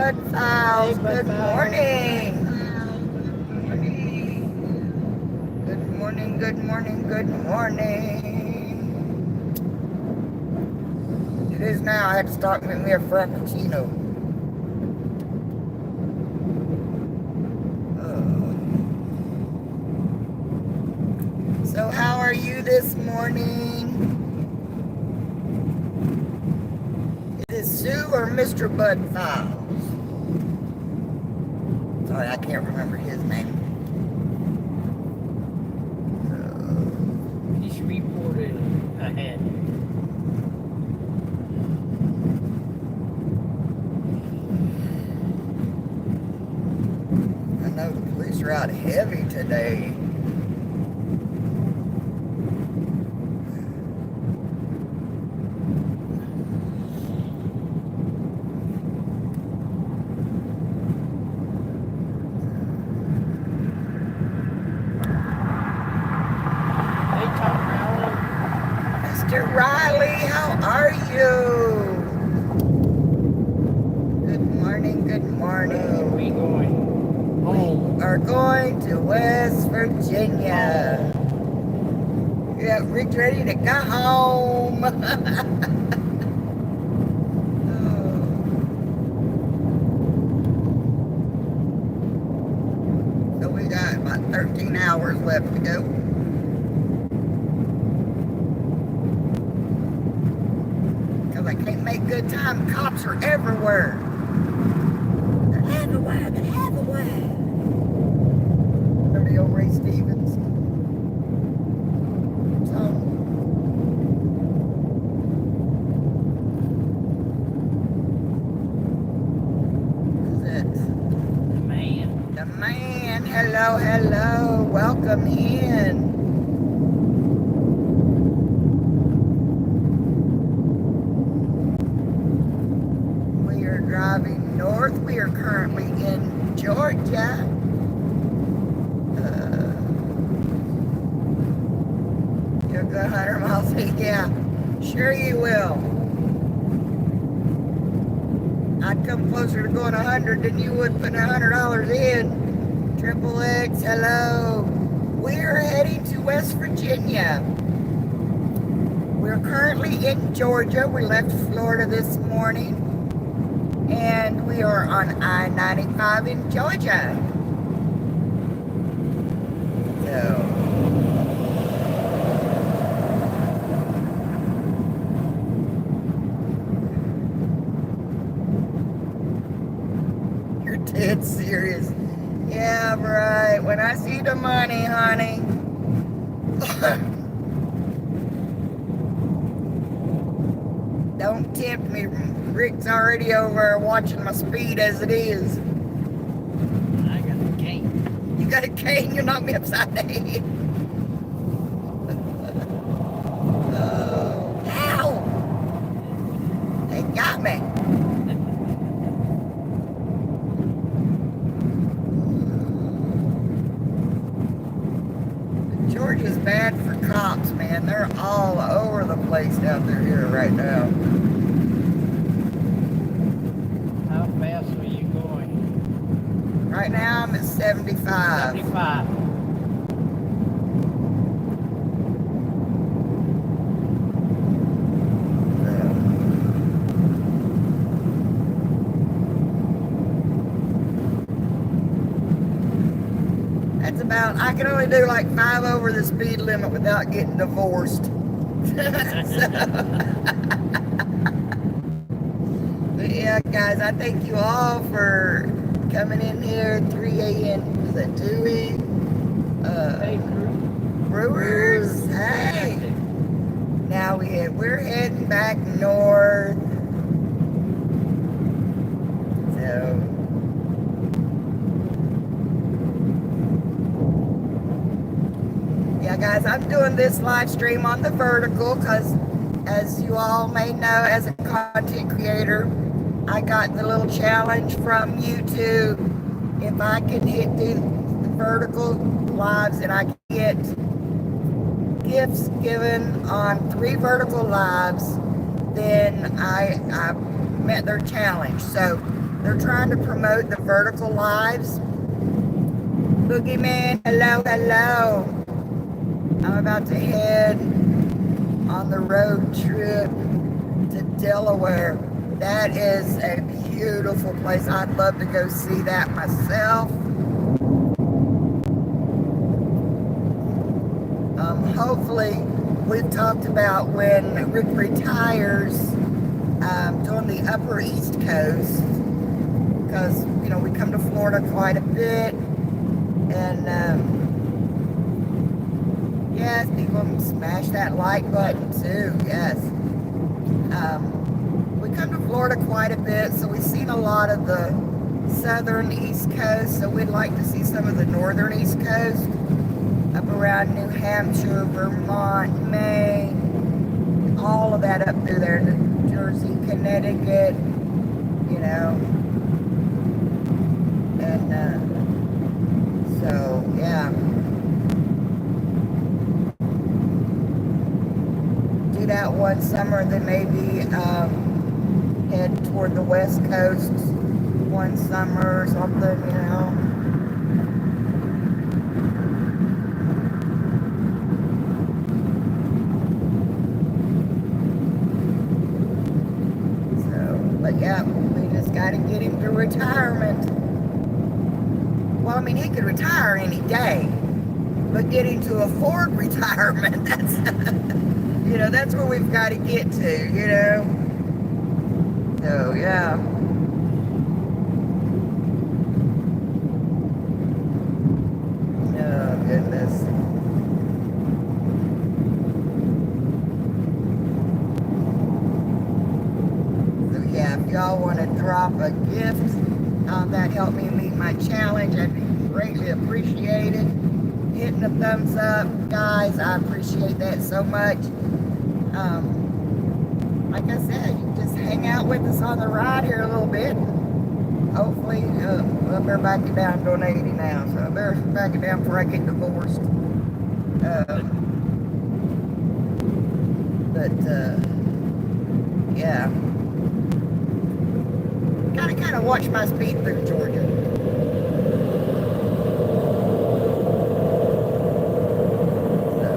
Bud Files. Good morning. Good morning, good morning, good morning. It is now. I had to stop and make me a frappuccino. So how are you this morning? Is it Sue or Mr. Bud Files? Sorry, I can't remember his name. He's reported ahead. I know the police are out heavy today. Mr. Riley, how are you? Good morning, good morning. Where are we going? Home. We are going to West Virginia. Yeah, Rick's ready to go home. So we got about 13 hours left to go. Because I can't make good time. Cops are everywhere. They're everywhere. They're everywhere. Remember the old Ray Stevens song? Who's that? The man. The man. Hello, hello. Welcome in. We are driving north. We are currently in Georgia. You'll go 100 miles. Yeah, sure you will. I'd come closer to going 100 than you would putting $100 in. Triple X, hello. We're heading to West Virginia. We're currently in Georgia. We left Florida this morning. And we are on I-95 in Georgia. So, you're dead serious. Yeah, right. When I see the money, honey. Don't tempt me. Rick's already over watching my speed as it is. I got a cane. You got a cane, you knocked me upside the head. Ow! They got me. Georgia's bad for cops, man. They're all over the place out there here right now. How fast are you going? Right now I'm at 75. 75. That's about, I can only do like 5 over the speed limit without getting divorced. But yeah, guys, I thank you all for coming in here at 3 a.m. Was that 2 a.m.? Hey, Brewers, hey. Now we're heading back north. So, yeah, guys, I'm doing this live stream on the vertical because, as you all may know, as a content creator, I got the little challenge from YouTube. If I can hit the vertical lives and I get gifts given on 3 vertical lives, then I met their challenge. So They're trying to promote the vertical lives. Boogeyman, hello, hello. I'm about to head on the road trip to Delaware. That is a beautiful place. I'd love to go see that myself. Hopefully, we've talked about when Rick retires, doing the Upper East Coast, because, you know, we come to Florida quite a bit, and yes, people smash that like button too, yes. We come to Florida quite a bit, so we've seen a lot of the southern East Coast, so we'd like to see some of the northern East Coast, up around New Hampshire, Vermont, Maine, all of that up through there, New Jersey, Connecticut, you know, and so, yeah. Do that one summer, and then maybe head toward the West Coast one summer or something, you know. But yeah, we just got to get him to retirement. Well, I mean, he could retire any day, but getting to afford retirement, that's, you know, that's where we've got to get to, you know. So, yeah. Oh, goodness. If y'all want to drop a gift that helped me meet my challenge, I'd be greatly appreciated. Hitting a thumbs up, guys, I appreciate that so much. Like I said, you just hang out with us on the ride here a little bit. Hopefully, well, I better back it down donating now, so I better back it down before I get divorced. Yeah. Kind of watch my speed through Georgia. So.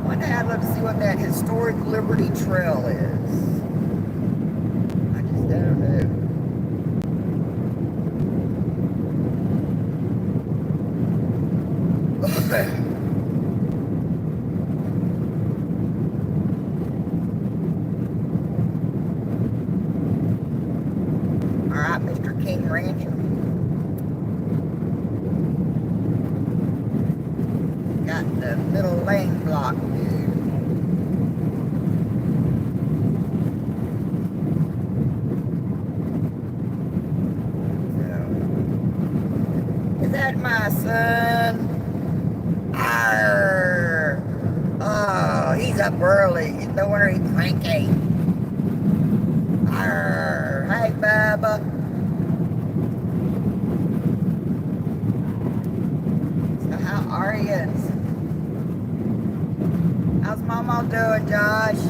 One day I'd love to see what that historic Liberty Trail is. I just don't know. Mr. King Rancher. Got the middle lane block, dude. So, is that my son? Arr! Oh, he's up early. No wonder he's cranky. Arr! Hey, Baba. How are you? How's Mama doing, Josh?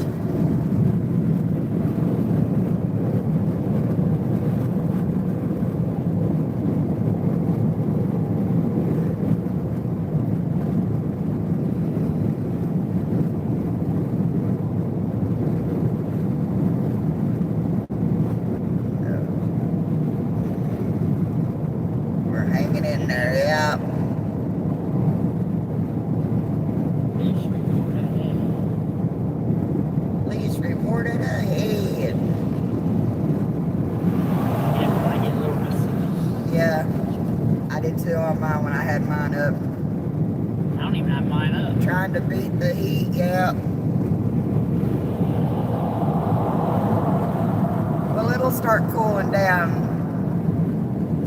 We're hanging in there, yeah. Reported ahead. Yeah, I did too on mine when I had mine up. I don't even have mine up. Trying to beat the heat, yeah. Well, it'll start cooling down.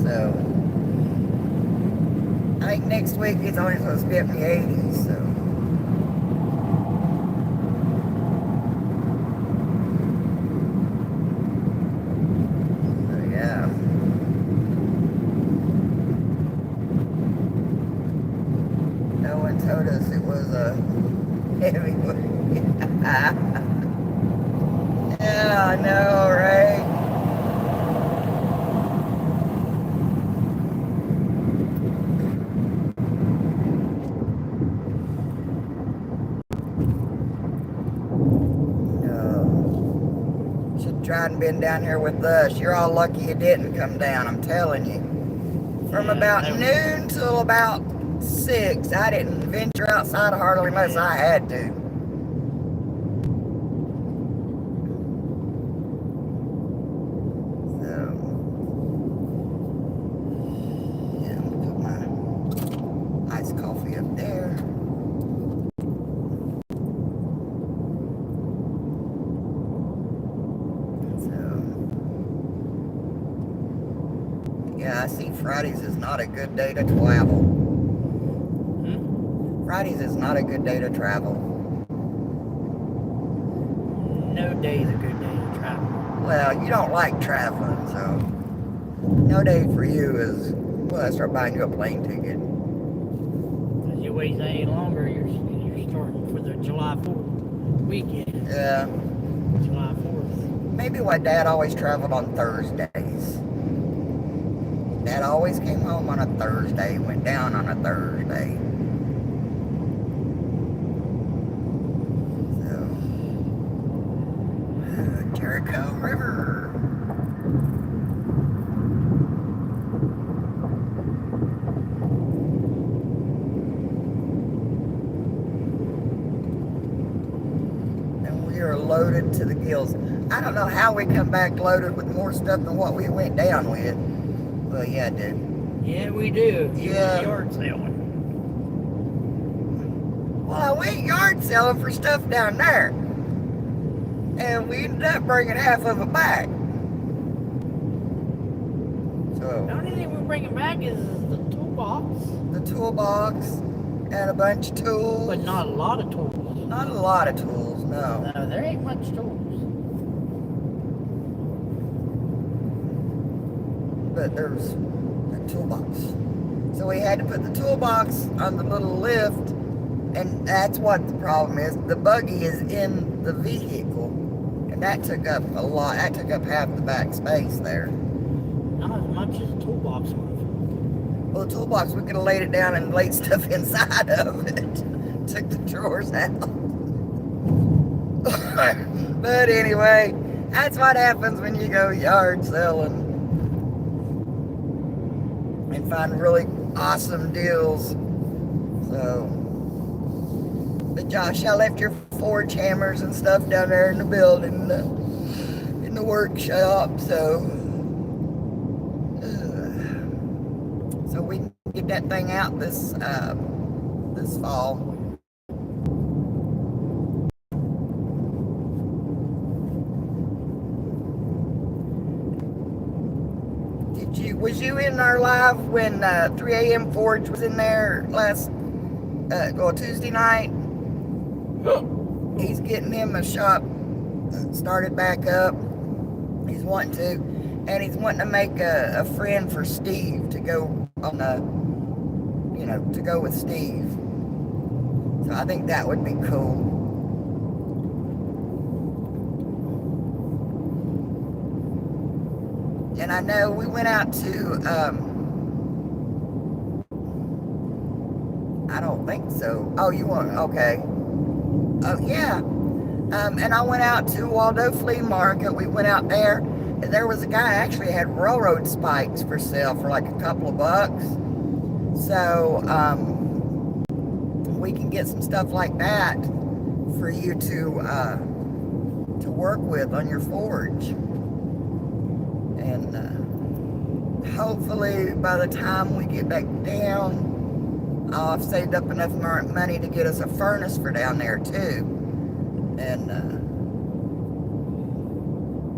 So, I think next week it's only supposed to be up in the 80s, so. Told us it was a heavy one. I know, right? No. Should try and been down here with us. You're all lucky you didn't come down, I'm telling you. From about noon till about 6, I didn't venture outside hardly unless I had to. Yeah, I see Fridays is not a good day to travel. Fridays is not a good day to travel. No day is a good day to travel. Well, you don't like traveling, so no day for you is, well, I start buying you a plane ticket. As you wait any longer, you're starting for the July 4th weekend. Yeah. July 4th. Maybe why Dad always traveled on Thursdays. Dad always came home on a Thursday, went down on a Thursday. So, Jericho River. And we are loaded to the gills. I don't know how we come back loaded with more stuff than what we went down with. Well, yeah, dude. Yeah, we do. Yeah. Yard selling. Well, I went yard selling for stuff down there. And we ended up bringing half of it back. So, The only thing we're bringing back is the toolbox. The toolbox and a bunch of tools. But not a lot of tools. Not a lot of tools, no. No, there ain't much tools. But there's a toolbox. So we had to put the toolbox on the little lift, and that's what the problem is. The buggy is in the vehicle, and that took up a lot. That took up half the back space there. Not as much as the toolbox would. Well, the toolbox, we could have laid it down and laid stuff inside of it. Took the drawers out. But anyway, that's what happens when you go yard selling. And find really awesome deals. So, but Josh, I left your forge hammers and stuff down there in the building, in the workshop. So we can get that thing out this fall. Was you in our live when 3 a.m. Forge was in there last Tuesday night? He's getting him a shop started back up. He's wanting to, and he's wanting to make a friend for Steve to go on to go with Steve. So I think that would be cool. And I know we went out to, I don't think so. Oh, you want, okay. Oh, yeah. And I went out to Waldo Flea Market. We went out there, and there was a guy actually had railroad spikes for sale for like a couple of bucks. So, we can get some stuff like that for you to work with on your forge. And hopefully by the time we get back down, I'll have saved up enough money to get us a furnace for down there too. And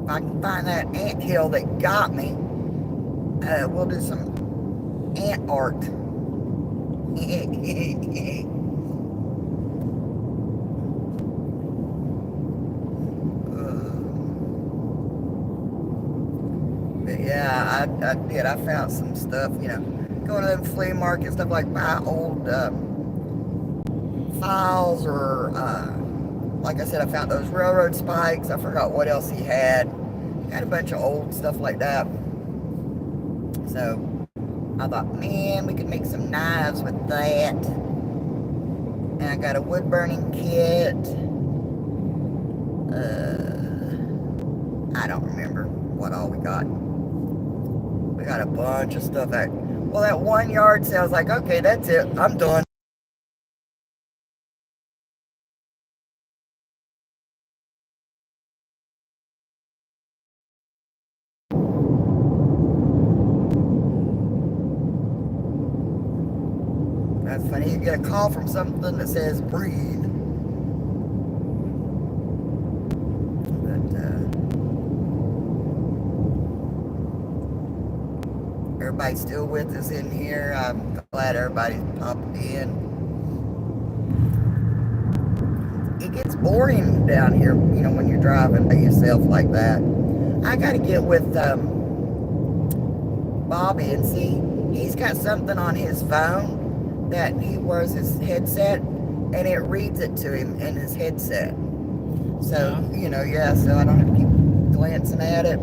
if I can find that ant hill that got me, we'll do some ant art. Yeah, I did. I found some stuff, going to them flea markets, stuff like buy old files or like I said, I found those railroad spikes. I forgot what else he had. He had a bunch of old stuff like that. So I thought, man, we could make some knives with that. And I got a wood burning kit. I don't remember what all we got. We got a bunch of stuff. Well, that one yard sale, I was like, okay, that's it. I'm done. That's funny. You get a call from something that says breathe. But everybody's still with us in here. I'm glad everybody's popped in. It gets boring down here, you know, when you're driving by yourself like that. I got to get with Bobby and see. He's got something on his phone that he wears his headset, and it reads it to him in his headset. So, you know, yeah, so I don't have to keep glancing at it.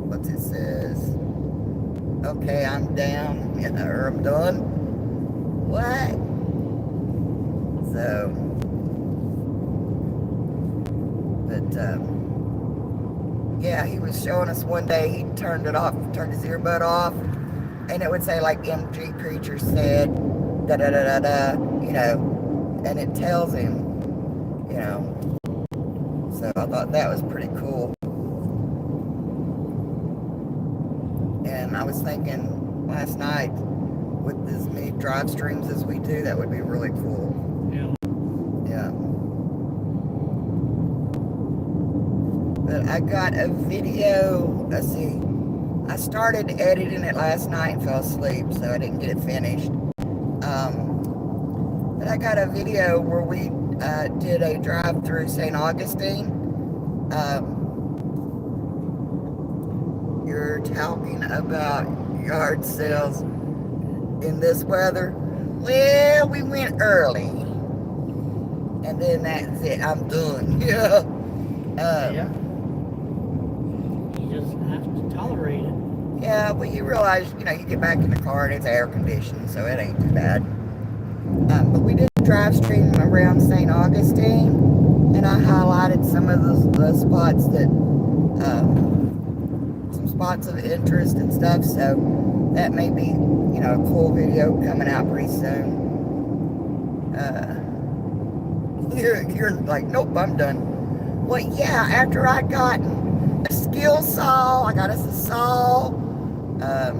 What's it says? Okay, I'm down, you know, or I'm done. What? So, but, yeah, he was showing us one day, he turned his earbud off, and it would say, like, MG Preacher said, da-da-da-da-da, you know, and it tells him, you know. So I thought that was pretty cool. And I was thinking last night, with as many drive streams as we do, that would be really cool. Yeah. Yeah. But I got a video, let's see, I started editing it last night and fell asleep, so I didn't get it finished. But I got a video where we did a drive through St. Augustine. You're talking about yard sales in this weather. Well, we went early. And then that's it. I'm done. Yeah. Yeah. You just have to tolerate it. Yeah, well, you realize, you know, you get back in the car and it's air conditioned, so it ain't too bad. But we did a drive stream around St. Augustine, and I highlighted some of the spots that, some spots of interest and stuff, so that may be, you know, a cool video coming out pretty soon. You're like, nope, I'm done. Well, yeah, after I got a skill saw, I got us a saw, a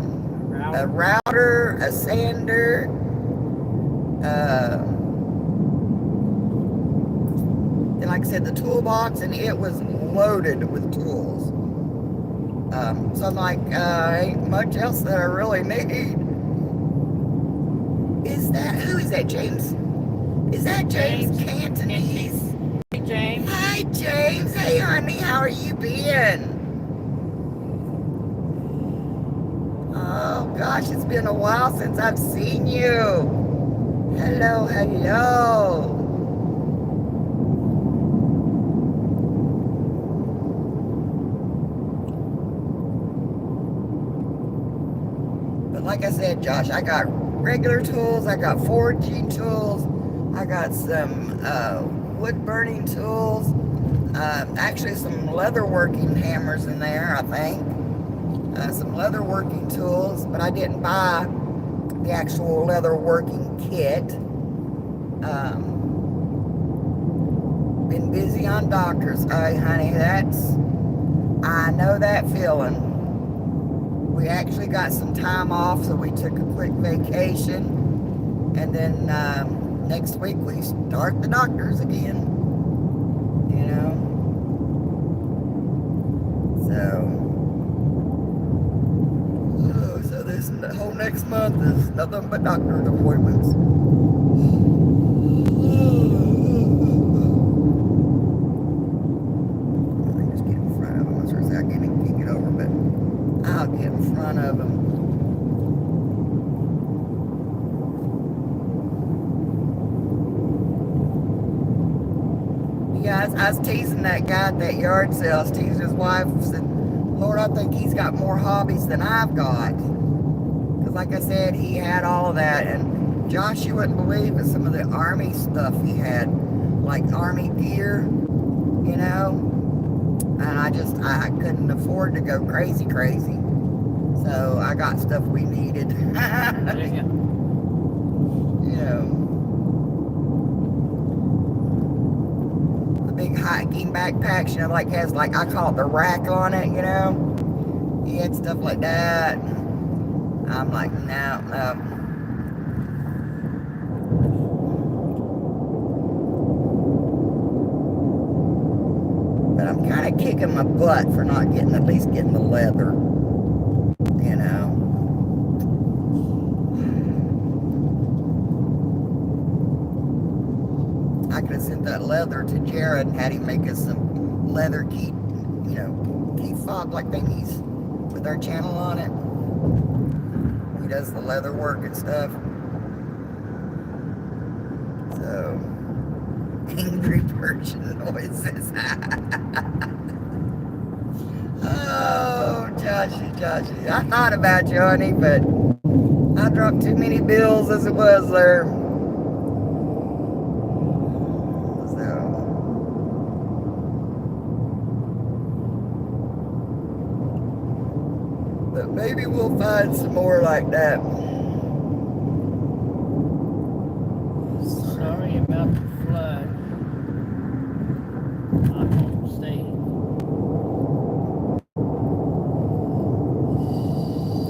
router, a sander, and like I said, the toolbox, and it was loaded with tools. So I'm like, ain't much else that I really need. Who is that, James? Is that James Cantonese? Hey, James. Hi, James. Hey, honey, how are you been? Oh, gosh, it's been a while since I've seen you. Hello, hello. But like I said, Josh, I got regular tools. I got forging tools. I got some wood burning tools. Actually, some leather working hammers in there, I think. Some leather working tools, but I didn't buy the actual leather working kit. Been busy on doctor's. Hey, honey, I know that feeling. We actually got some time off, so we took a quick vacation, and then next week we start the doctors again, you know. So this whole next month is nothing but doctor's appointments. Let me just get in front of them. I was going to say I can't even kick it over, but I'll get in front of them. I was teasing that guy at that yard sale. I was teasing his wife. I said, Lord, I think he's got more hobbies than I've got. Because like I said, he had all of that. And Josh, you wouldn't believe it, some of the Army stuff he had. Like Army gear, you know. And I couldn't afford to go crazy. So I got stuff we needed. Yeah. You know. Big hiking backpacks, you know, like has like I call it the rack on it, you know. He had stuff like that. I'm like, no. But I'm kind of kicking my butt for not at least getting the leather, you know. I could have sent that leather to Jared and had him make us some leather key fob like thingies with our channel on it. He does the leather work and stuff. So, angry person noises. Oh, Joshy. I thought about you, honey, but I dropped too many bills as it was there. But maybe we'll find some more like that. Sorry about the flood. My home state.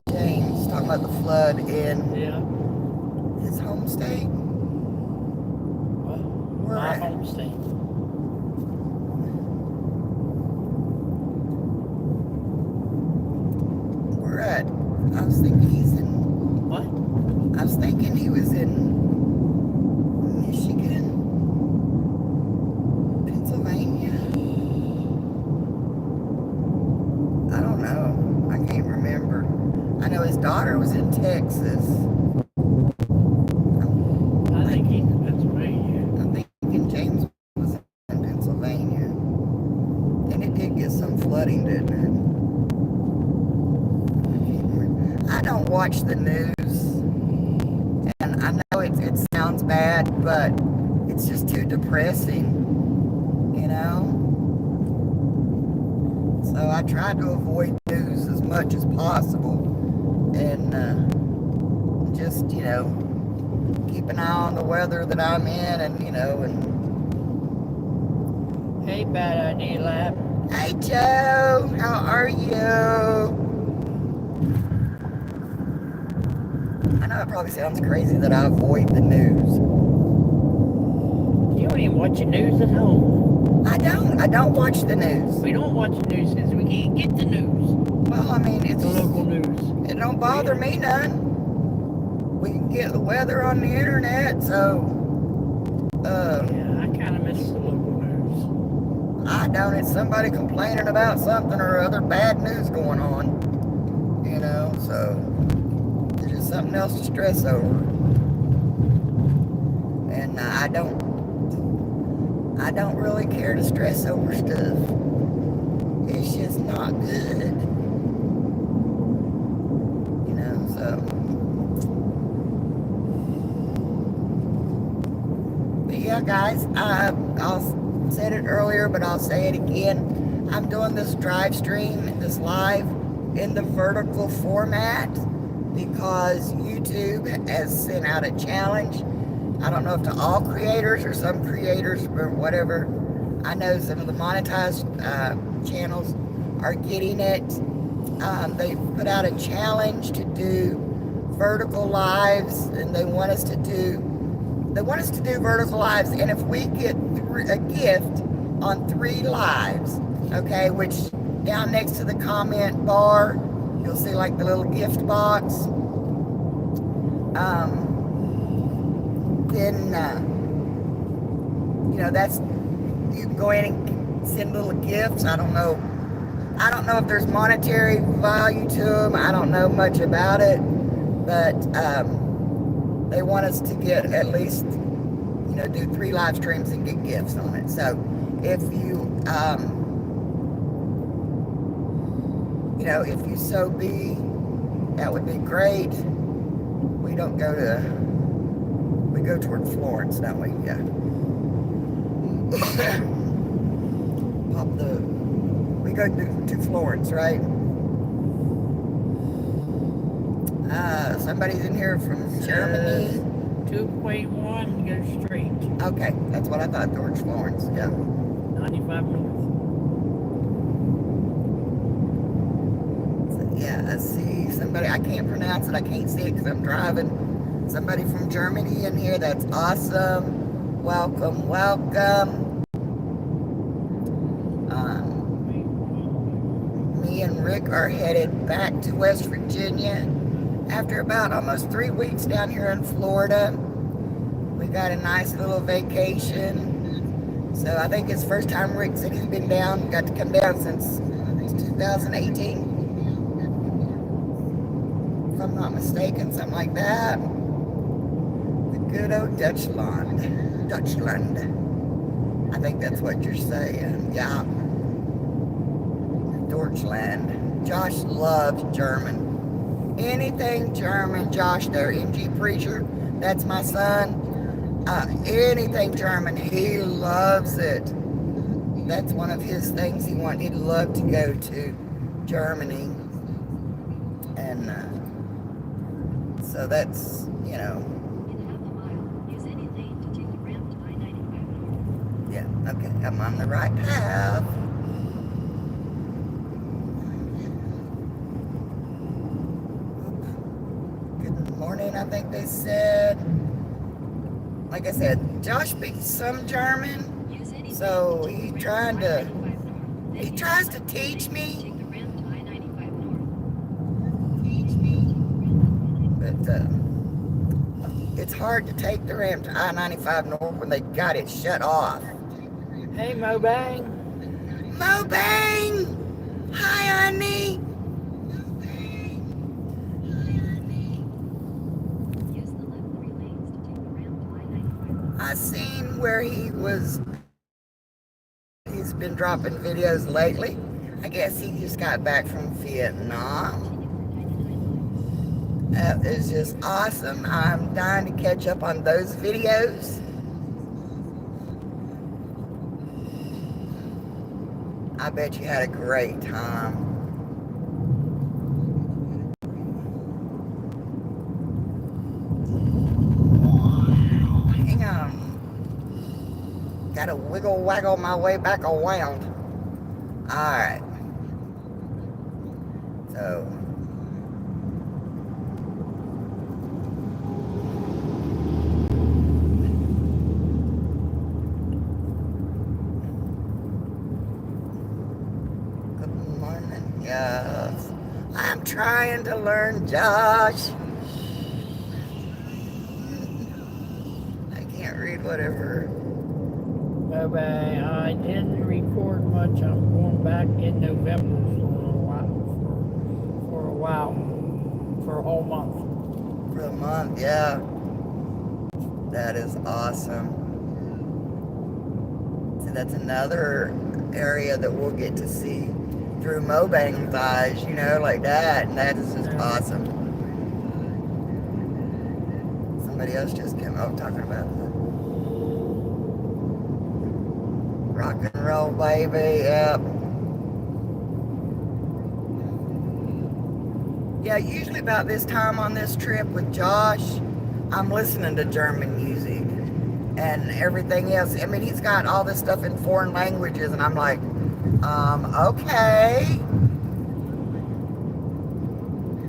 James talking about the flood in his home state. Well, my home state. I was thinking he's in... What? I was thinking he was in Michigan, Pennsylvania. I don't know. I can't remember. I know his daughter was in Texas. I think he's in Pennsylvania. I'm thinking James was in Pennsylvania. And it did get some flooding, didn't it? I don't watch the news, and I know it sounds bad, but it's just too depressing, you know? So I try to avoid news as much as possible, and just, you know, keep an eye on the weather that I'm in, and, you know, and... Hey, Bad Idea Lab. Hey, Joe, how are you? I know it probably sounds crazy that I avoid the news. You don't even watch the news at home. I don't watch the news. We don't watch the news because we can't get the news. Well, I mean, it's the local news. It don't bother me none. We can get the weather on the internet, so yeah, I kind of miss the local news. I don't. It's somebody complaining about something or other bad news going on, you know, so it's just something else to stress over. And I don't really care to stress over stuff. It's just not good. You know, so. But yeah, guys, I'll said it earlier, but I'll say it again. I'm doing this live in the vertical format because YouTube has sent out a challenge. I don't know if to all creators or some creators or whatever. I know some of the monetized channels are getting it. They put out a challenge to do vertical lives, and they want us to do vertical lives. And if we get a gift on 3 lives, okay, which down next to the comment bar, you'll see like the little gift box. Then, you know, you can go in and send little gifts. I don't know if there's monetary value to them. I don't know much about it, but they want us to get at least, you know, do 3 live streams and get gifts on it. So if you, if you so be, that would be great. We don't go to, we go toward Florence, don't we? Yeah. We go to Florence, right? Somebody's in here from Germany. 2.1, go straight. Okay, that's what I thought, towards Florence, yeah. 95 north. So, yeah, I see somebody, I can't pronounce it, I can't see it because I'm driving. Somebody from Germany in here, that's awesome. Welcome, welcome. Me and Rick are headed back to West Virginia after about almost 3 weeks down here in Florida. We got a nice little vacation. So I think it's first time Rick said he's been down, got to come down since 2018. If I'm not mistaken, something like that. The good old Dutchland. I think that's what you're saying. Yeah. Deutschland. Josh loves German. Anything German, Josh, there, MG Preacher, that's my son. Anything German, he loves it. That's one of his things he wants. He'd love to go to Germany. And so that's, yeah, okay, I'm on the right path. Morning, I think they said. Like I said, Josh speaks some German, so he tries to teach me. But it's hard to take the ramp to I-95 North when they got it shut off. Hey, Mo Bang. Mo Bang! Hi, honey. I seen where he's been dropping videos lately. I guess he just got back from Vietnam. That is just awesome. I'm dying to catch up on those videos. I bet you had a great time. Gotta wiggle waggle my way back around. Alright. So. Good morning. Yes. I'm trying to learn Josh. I can't read whatever. Bye-bye. I didn't record much. I'm going back in November for a while, for a whole month. For a month, yeah. That is awesome. So that's another area that we'll get to see through Mobang's eyes, like that. And that is just awesome. Somebody else just came out talking about it. Rock and roll, baby, yep. Yeah, usually about this time on this trip with Josh, I'm listening to German music and everything else. I mean, he's got all this stuff in foreign languages, and I'm like, okay.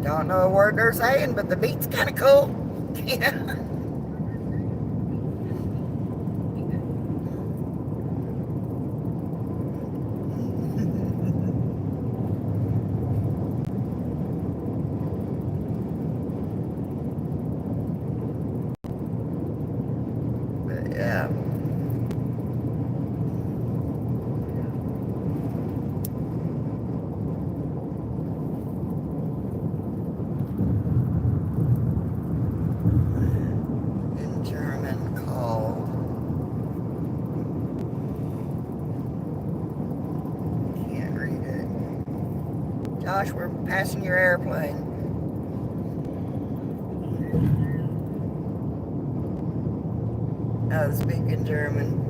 Don't know a word they're saying, but the beat's kind of cool. Yeah. Yeah. gosh, we're passing your airplane. Oh, speaking German.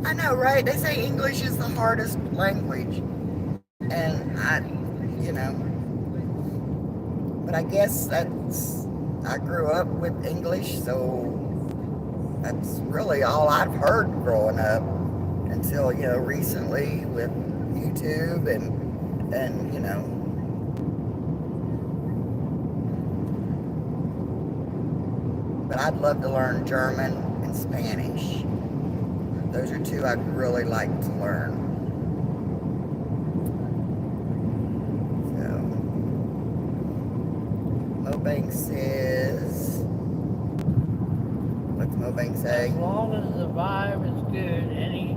I know, right? They say English is the hardest language. And but I guess I grew up with English, so that's really all I've heard growing up until, recently with YouTube and but I'd love to learn German and Spanish. Those are two I'd really like to learn. So, Mobank says, what's Mobank say? As long as the vibe is good, any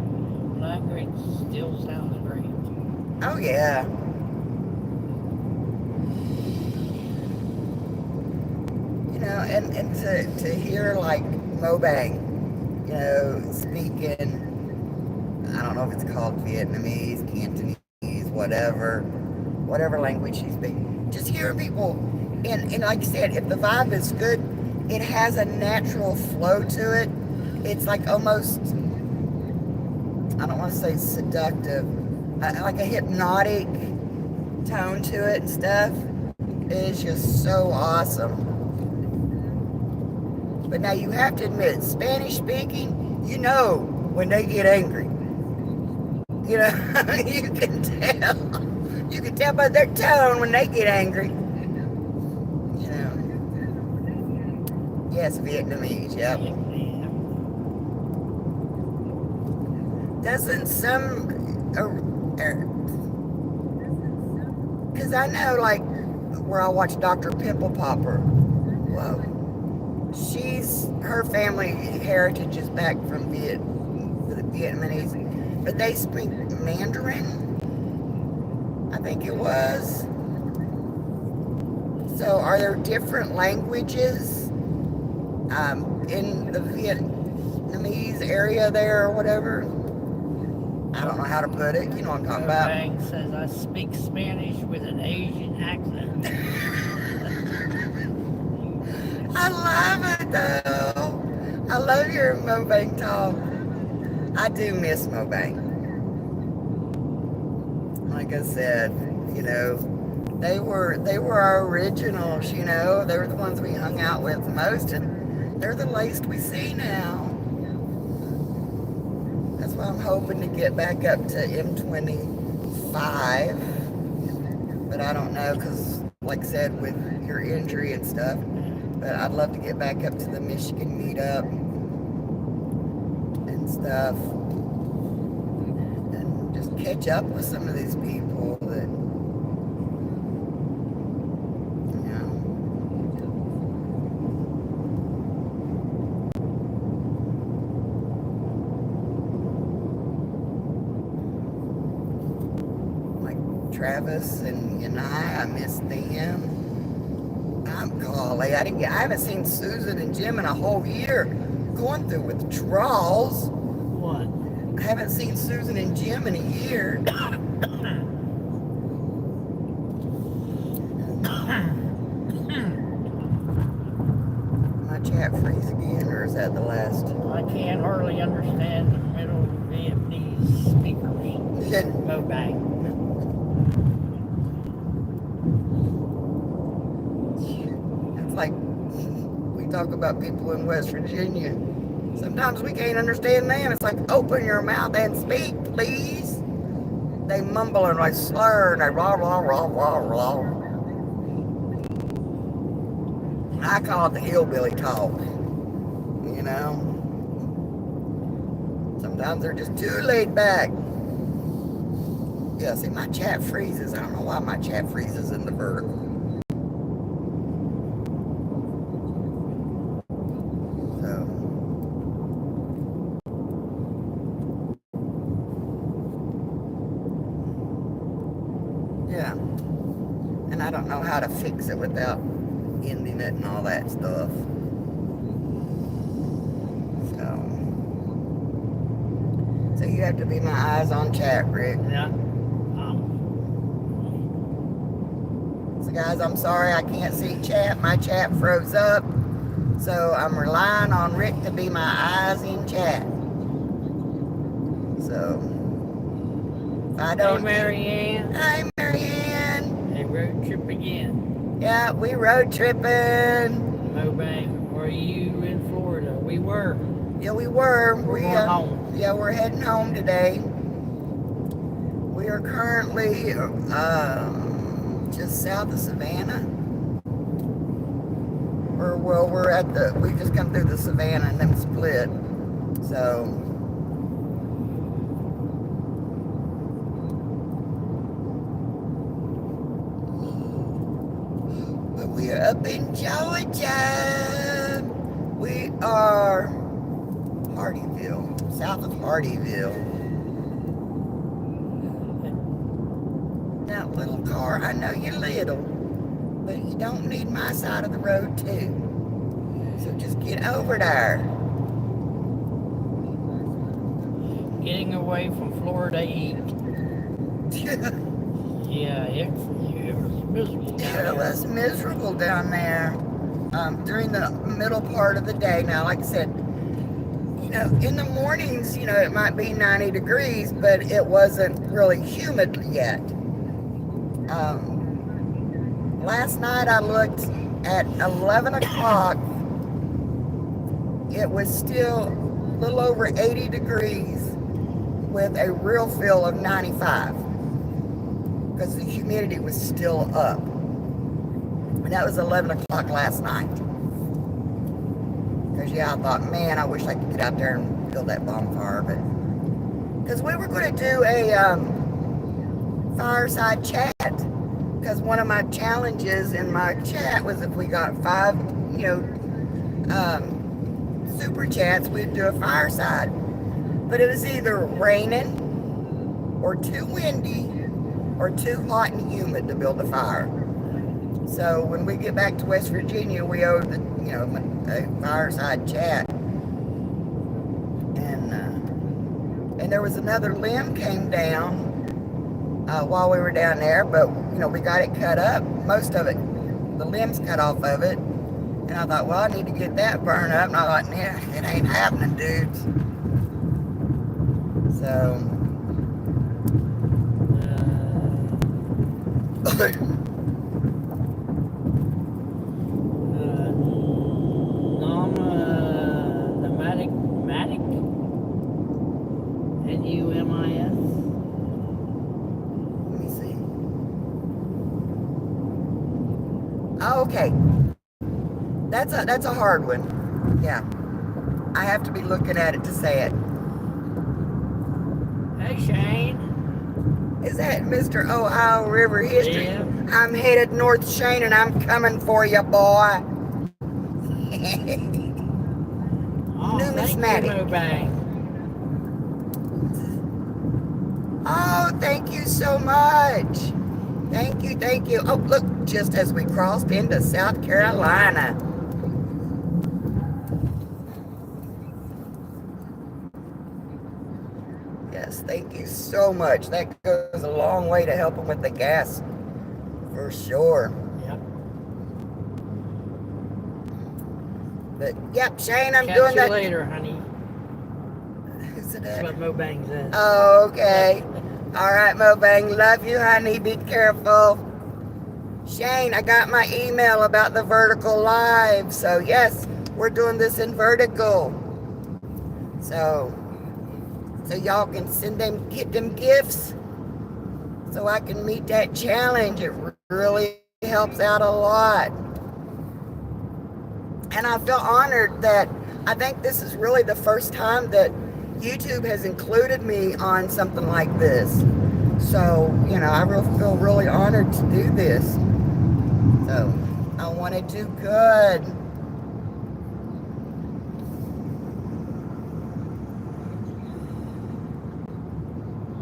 language still sounds great. Oh, yeah. And to hear like Mobang, speaking, I don't know if it's called Vietnamese, Cantonese, whatever language she's speaking. Just hearing people, and like I said, if the vibe is good, it has a natural flow to it. It's like almost, I don't want to say seductive, like a hypnotic tone to it and stuff. It is just so awesome. But now you have to admit, Spanish speaking, when they get angry. You can tell. You can tell by their tone when they get angry. Yes, Vietnamese, yep. Doesn't some, because I know, like, where I watch Dr. Pimple Popper, whoa. Her family heritage is back from the Vietnamese, but they speak Mandarin, I think it was. So are there different languages in the Vietnamese area there or whatever? I don't know how to put it. You know what I'm talking about. Bank says I speak Spanish with an Asian accent. I love it though. I love your Mobank talk. I do miss Mobank. Like I said, they were our originals, they were the ones we hung out with the most, and they're the least we see now. That's why I'm hoping to get back up to M25. But I don't know, because like I said, with your injury and stuff, but I'd love to get back up to the Michigan meetup and stuff and just catch up with some of these people that, like Travis and I miss them. Golly, I haven't seen Susan and Jim in a whole year, going through withdrawals. What? I haven't seen Susan and Jim in a year. My chat freeze again, or is that the last? I can't hardly understand the Middle Vietnamese speakers. Mobank. Like we talk about people in West Virginia. Sometimes we can't understand them. It's like, open your mouth and speak, please. They mumble and they slur and they rah, rah, rah, rah, rah. I call it the hillbilly talk. Sometimes they're just too laid back. Yeah, see, my chat freezes. I don't know why my chat freezes in the vertical. Yeah, and I don't know how to fix it without ending it and all that stuff. So you have to be my eyes on chat, Rick. Yeah. So guys, I'm sorry I can't see chat. My chat froze up. So I'm relying on Rick to be my eyes in chat. So if I don't. Hey, Marianne. Hi, Marianne. Hey, road trip again. Yeah, we road tripping. Mobank, were you in Florida? We were. Yeah, we were. We're going home. Yeah, we're heading home today. We are currently just south of Savannah. We just come through the Savannah and then split. So, but we are up in Georgia. We are Hardyville, south of Hardyville. That little car, I know you're little, but you don't need my side of the road too. So just get over there. Getting away from Florida heat. Yeah, it was miserable. It was miserable down there during the middle part of the day. Now, like I said, in the mornings, it might be 90 degrees, but it wasn't really humid yet. Last night I looked at 11 o'clock. It was still a little over 80 degrees with a real feel of 95 because the humidity was still up. And that was 11 o'clock last night. Because, I thought, man, I wish I could get out there and build that bonfire. But because we were going to do a fireside chat. Because one of my challenges in my chat was if we got 5, super chats, we'd do a fireside. But it was either raining or too windy or too hot and humid to build a fire. So when we get back to West Virginia, we owe the a fireside chat. And there was another limb came down while we were down there, but we got it cut up. Most of it, the limbs cut off of it. And I thought, well, I need to get that burned up. And I thought, yeah, it ain't happening, dudes. So. Numis. Let me see. Oh, okay. That's a hard one. Yeah. I have to be looking at it to say it. Hey, Shane. Is that Mr. Ohio River History? Yeah. I'm headed north, Shane, and I'm coming for you, boy. Numismatic. Thank you, Mobang. Oh, thank you so much. Thank you. Oh, look, just as we crossed into South Carolina. Yes, thank you so much. That goes a long way to helping with the gas, for sure. Yep. But, yep, Shane, I'm Catch doing you that. later, honey. Who's it That's at? what Mobang says. Oh, okay. All right, Mobang. Love you, honey. Be careful. Shane, I got my email about the vertical live. So, yes, we're doing this in vertical. So y'all can get them gifts so I can meet that challenge. It really helps out a lot. And I feel honored that I think this is really the first time that YouTube has included me on something like this. So, I feel really honored to do this. So, I want to do good.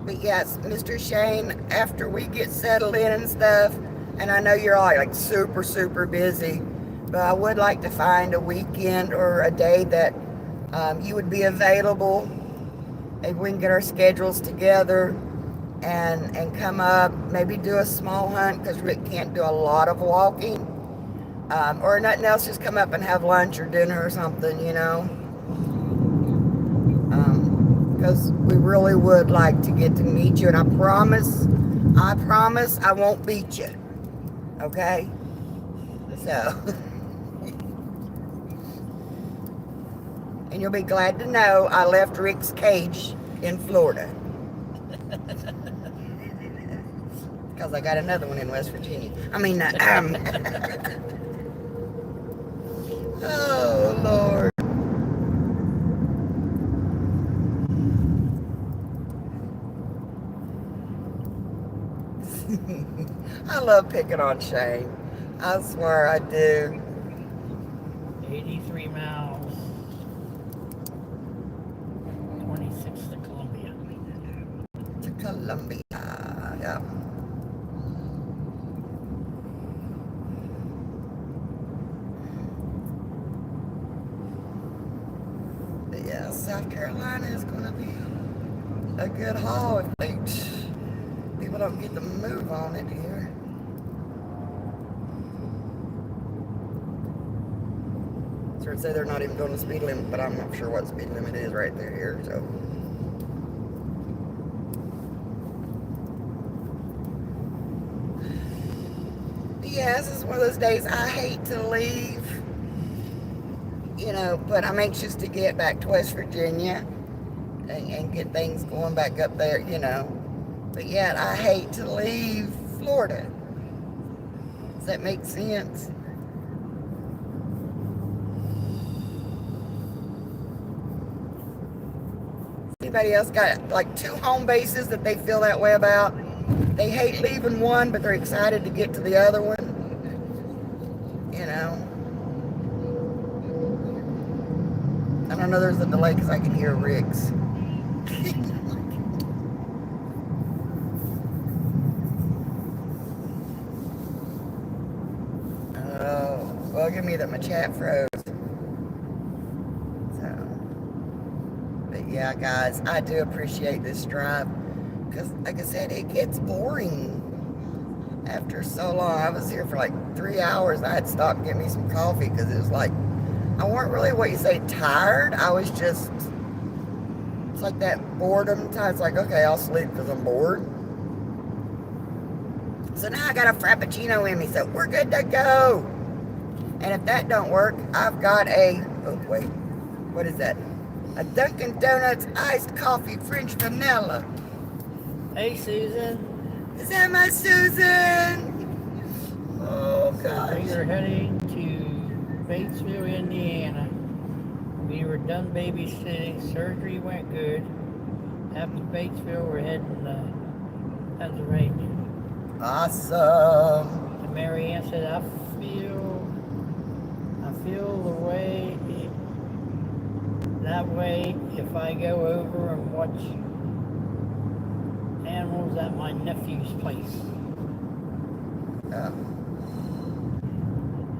But yes, Mr. Shane, after we get settled in and stuff, and I know you're all like super, super busy, but I would like to find a weekend or a day that you would be available Maybe we can get our schedules together and come up, maybe do a small hunt because Rick can't do a lot of walking. Or nothing else, just come up and have lunch or dinner or something, you know. Because we really would like to get to meet you, and I promise I won't beat you. Okay? So, and you'll be glad to know I left Rick's cage in Florida. Because I got another one in West Virginia. Oh, Lord. I love picking on Shane. I swear I do. 83 miles. 26 to Columbia. To Columbia. Yeah. But yeah, South Carolina is going to be a good haul if people don't get the move on it here. So I'd say they're not even going to speed limit, but I'm not sure what speed limit is right there here. So. Yeah, this is one of those days I hate to leave, you know, but I'm anxious to get back to West Virginia and get things going back up there, you know. But yet I hate to leave Florida. Does that make sense? Anybody else got like 2 home bases that they feel that way about? They hate leaving one, but they're excited to get to the other one. You know. I don't know, there's a delay because I can hear Rick's. Oh, well, give me that my chat froze. But yeah, guys, I do appreciate this drive because, like I said, it gets boring after so long. I was here for like 3 hours. I had to stop and get me some coffee because it was like, I weren't really what you say tired. I was just, it's like that boredom time. It's like, okay, I'll sleep because I'm bored. So now I got a Frappuccino in me, so we're good to go. And if that don't work, I've got oh wait, what is that? A Dunkin' Donuts iced coffee French vanilla. Hey, Susan. Is that my Susan? Oh, gosh. We are heading to Batesville, Indiana. We were done babysitting. Surgery went good. After Batesville, we're heading to Pennsylvania. Awesome. And Mary Ann said, I feel the way that way if I go over and watch animals at my nephew's place.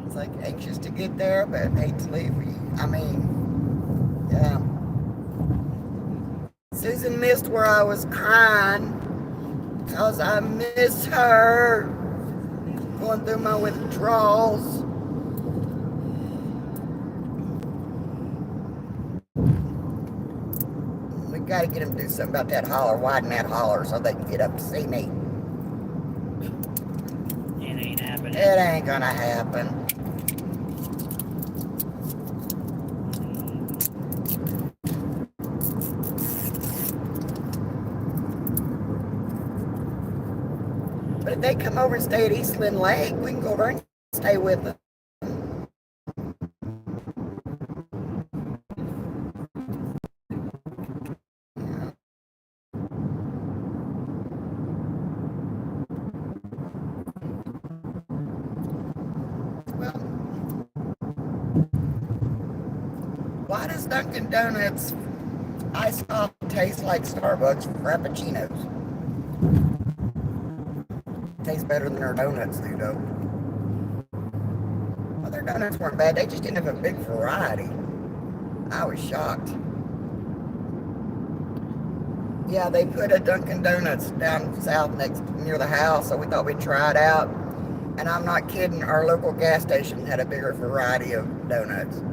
It's like anxious to get there, but hate to leave you. I mean, yeah. Susan missed where I was crying because I miss her going through my withdrawals. Got to get them to do something about that holler, widen that holler so they can get up to see me. It ain't happening. It ain't gonna happen. But if they come over and stay at Eastland Lake, we can go over and stay with them. Why does Dunkin' Donuts iced coffee taste like Starbucks Frappuccinos? Tastes better than their donuts do, though. Well, their donuts weren't bad. They just didn't have a big variety. I was shocked. Yeah, they put a Dunkin' Donuts down south near the house, so we thought we'd try it out. And I'm not kidding, our local gas station had a bigger variety of donuts.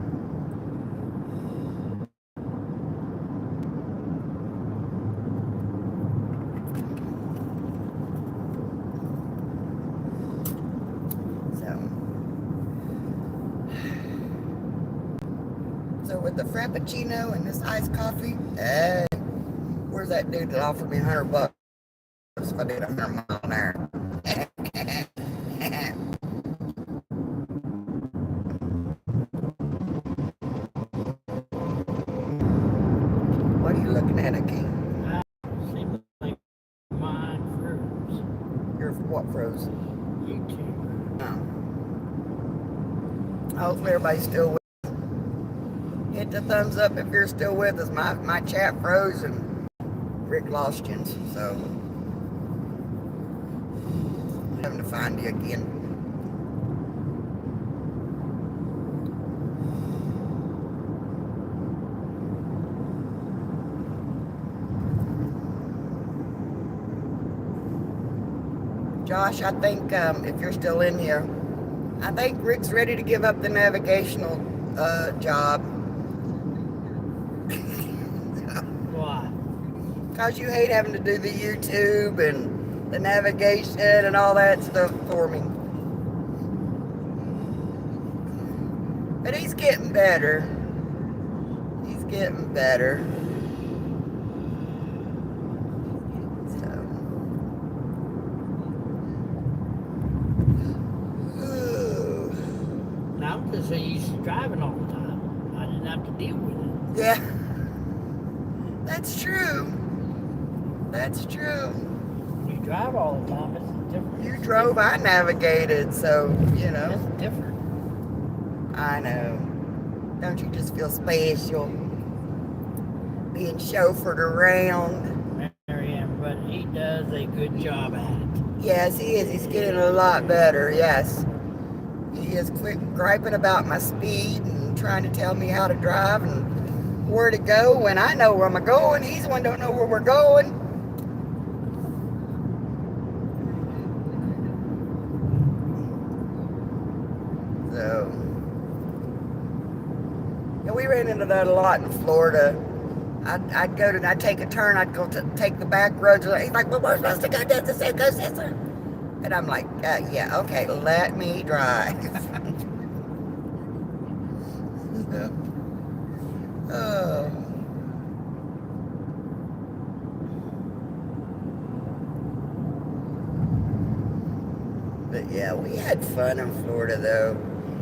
So with the Frappuccino and this iced coffee, hey, where's that dude that offered me $100 if I did 100 mile an hour? What are you looking at, King? Seems like mine froze. Your what froze? YouTube. Oh. Hopefully everybody's still with us. Hit the thumbs up if you're still with us. My chat froze and Rick lost you, so I'm having to find you again. Josh, I think if you're still in here, I think Rick's ready to give up the navigational job. Why? Because you hate having to do the YouTube and the navigation and all that stuff for me. But he's getting better. He's getting better. So you used to driving all the time. I didn't have to deal with it. Yeah. That's true. That's true. You drive all the time, it's different. You drove, I navigated, so, you know. It's different. I know. Don't you just feel special being chauffeured around? Marianne, but he does a good job at it. Yes, he is. He's getting a lot better, yes. He is quick griping about my speed and trying to tell me how to drive and where to go when I know where I'm going. He's the one who don't know where we're going. So, yeah, we ran into that a lot in Florida. I'd take a turn, I'd go to take the back roads. He's like, well, we're supposed to go down this way, go sister. And I'm like, yeah, okay, let me drive. Oh. But yeah, we had fun in Florida though.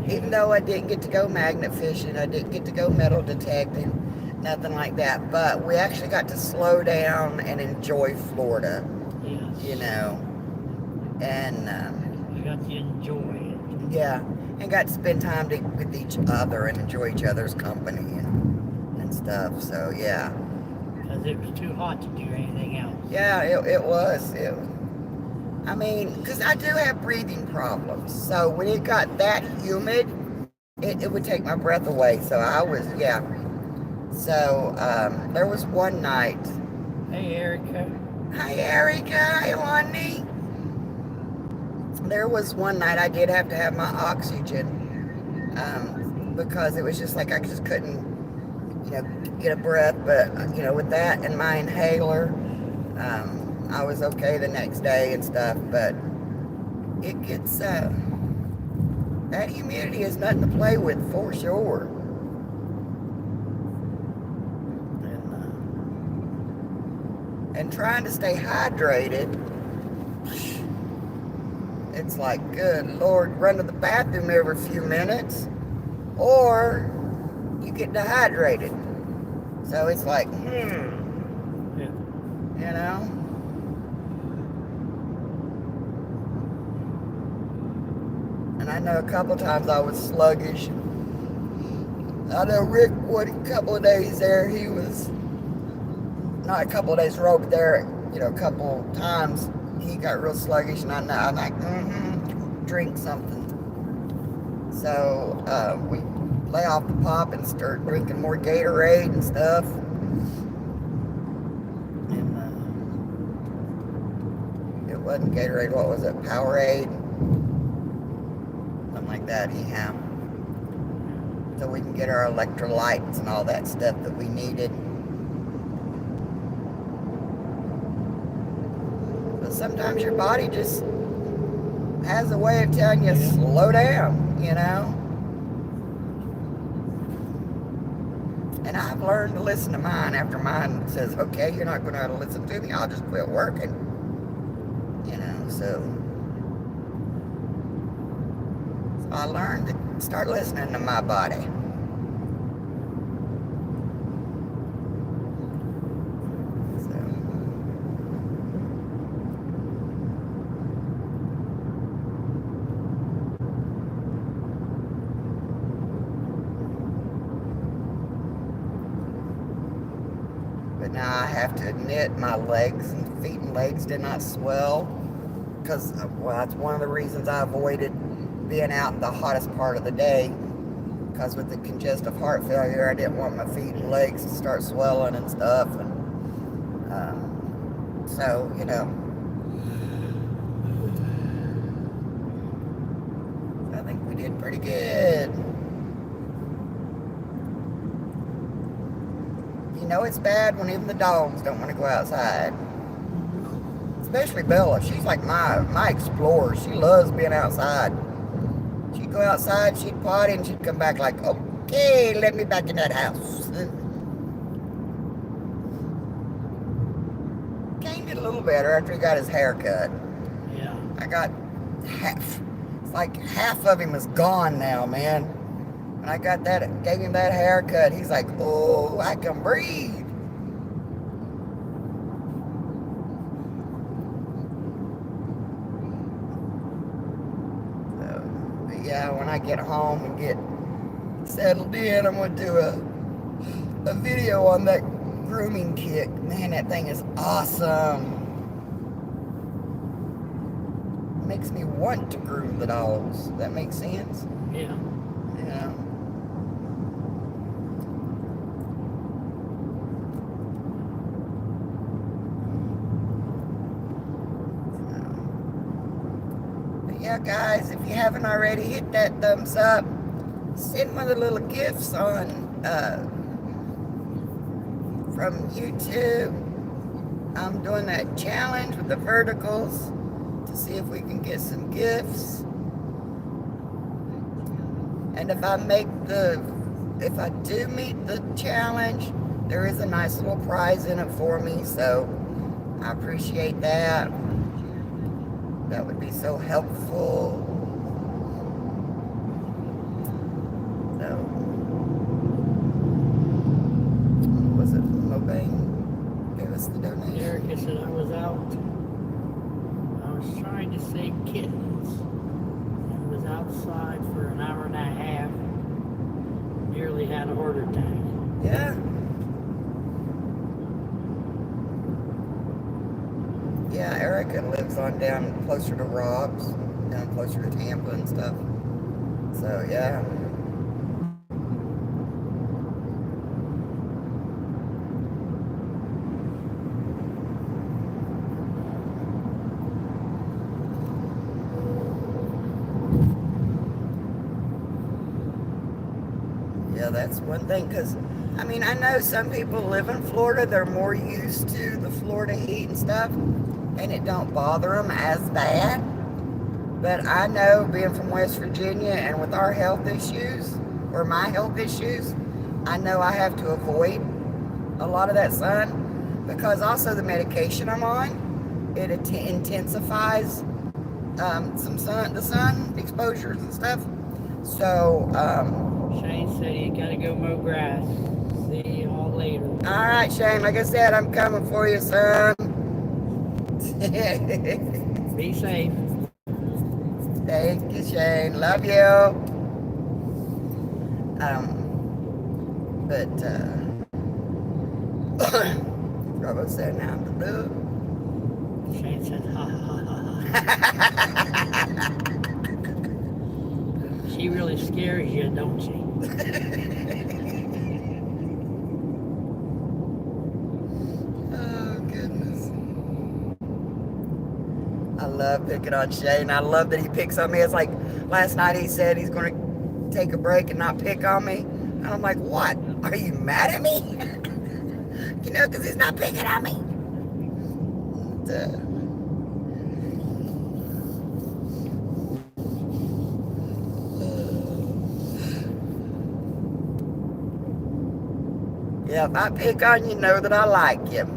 Even though I didn't get to go magnet fishing, I didn't get to go metal detecting, nothing like that. But we actually got to slow down and enjoy Florida. Yes. You know. And you got to enjoy it. Yeah, and got to spend time with each other and enjoy each other's company and stuff. So yeah. Because it was too hot to do anything else. Yeah, it was. I mean, because I do have breathing problems. So when it got that humid, it would take my breath away. So I was, yeah. So there was one night. Hey, Erica. Hi, Erica. Hi, Lonnie. There was one night I did have to have my oxygen because it was just like I just couldn't, get a breath. But, with that and my inhaler, I was okay the next day and stuff. But it gets, that humidity is nothing to play with for sure. And trying to stay hydrated, it's like, good Lord, run to the bathroom every few minutes, or you get dehydrated. So it's like, Yeah. And I know a couple times I was sluggish. I know Rick, a couple of days there, he was, not a couple of days row, but there, a couple times, he got real sluggish, and I'm like, drink something. So we lay off the pop and start drinking more Gatorade and stuff. And wasn't Gatorade, what was it? Powerade? Something like that, anyhow. So we can get our electrolytes and all that stuff that we needed. But sometimes your body just has a way of telling you, slow down, you know? And I've learned to listen to mine after mine says, okay, you're not going to have to listen to me, I'll just quit working. You know, so I learned to start listening to my body. So, but now I have to admit my legs and feet and legs did not swell because, well, that's one of the reasons I avoided being out in the hottest part of the day, because with the congestive heart failure, I didn't want my feet and legs to start swelling and stuff, and so, you know, I think we did pretty good. You know it's bad when even the dogs don't want to go outside. Especially Bella. She's like my explorer. She loves being outside. She'd go outside, she'd potty, and she'd come back like, okay, let me back in that house. Kane did a little better after he got his hair cut. Yeah. I got half. It's like half of him is gone now, man. When I got that, gave him that haircut, he's like, oh, I can breathe. Yeah, when I get home and get settled in, I'm going to do a video on that grooming kit. Man, that thing is awesome. Makes me want to groom the dogs. That makes sense? Yeah. Yeah. Yeah, guys, if you haven't already, hit that thumbs up. Send me the little gifts on from YouTube. I'm doing that challenge with the verticals to see if we can get some gifts. And if I do meet the challenge, there is a nice little prize in it for me, so I appreciate that. That would be so helpful. So, was it Mobane gave us the donation? Erica said I was out. I was trying to save kittens and was outside for an hour and a half. Nearly had a heart attack. Yeah. Yeah, Erica lives on down closer to Rob's, down closer to Tampa and stuff. So, yeah. Yeah, that's one thing, because, I mean, I know some people live in Florida, they're more used to the Florida heat and stuff, and it don't bother them as bad. But I know, being from West Virginia and with our health issues, or my health issues, I know I have to avoid a lot of that sun, because also the medication I'm on, it intensifies the sun exposures and stuff. So, Shane said you gotta go mow grass. See y'all later. all right, Shane, like I said, I'm coming for you, son. Be safe. Thank you, Shane. Love you. What was that now? Shane said, ha ha ha ha. She really scares you, don't she? Oh, goodness. love picking on Shane. I love that he picks on me. It's like last night he said he's going to take a break and not pick on me. And I'm like, what? Are you mad at me? You know, because he's not picking on me. And, yeah, if I pick on you, know that I like you.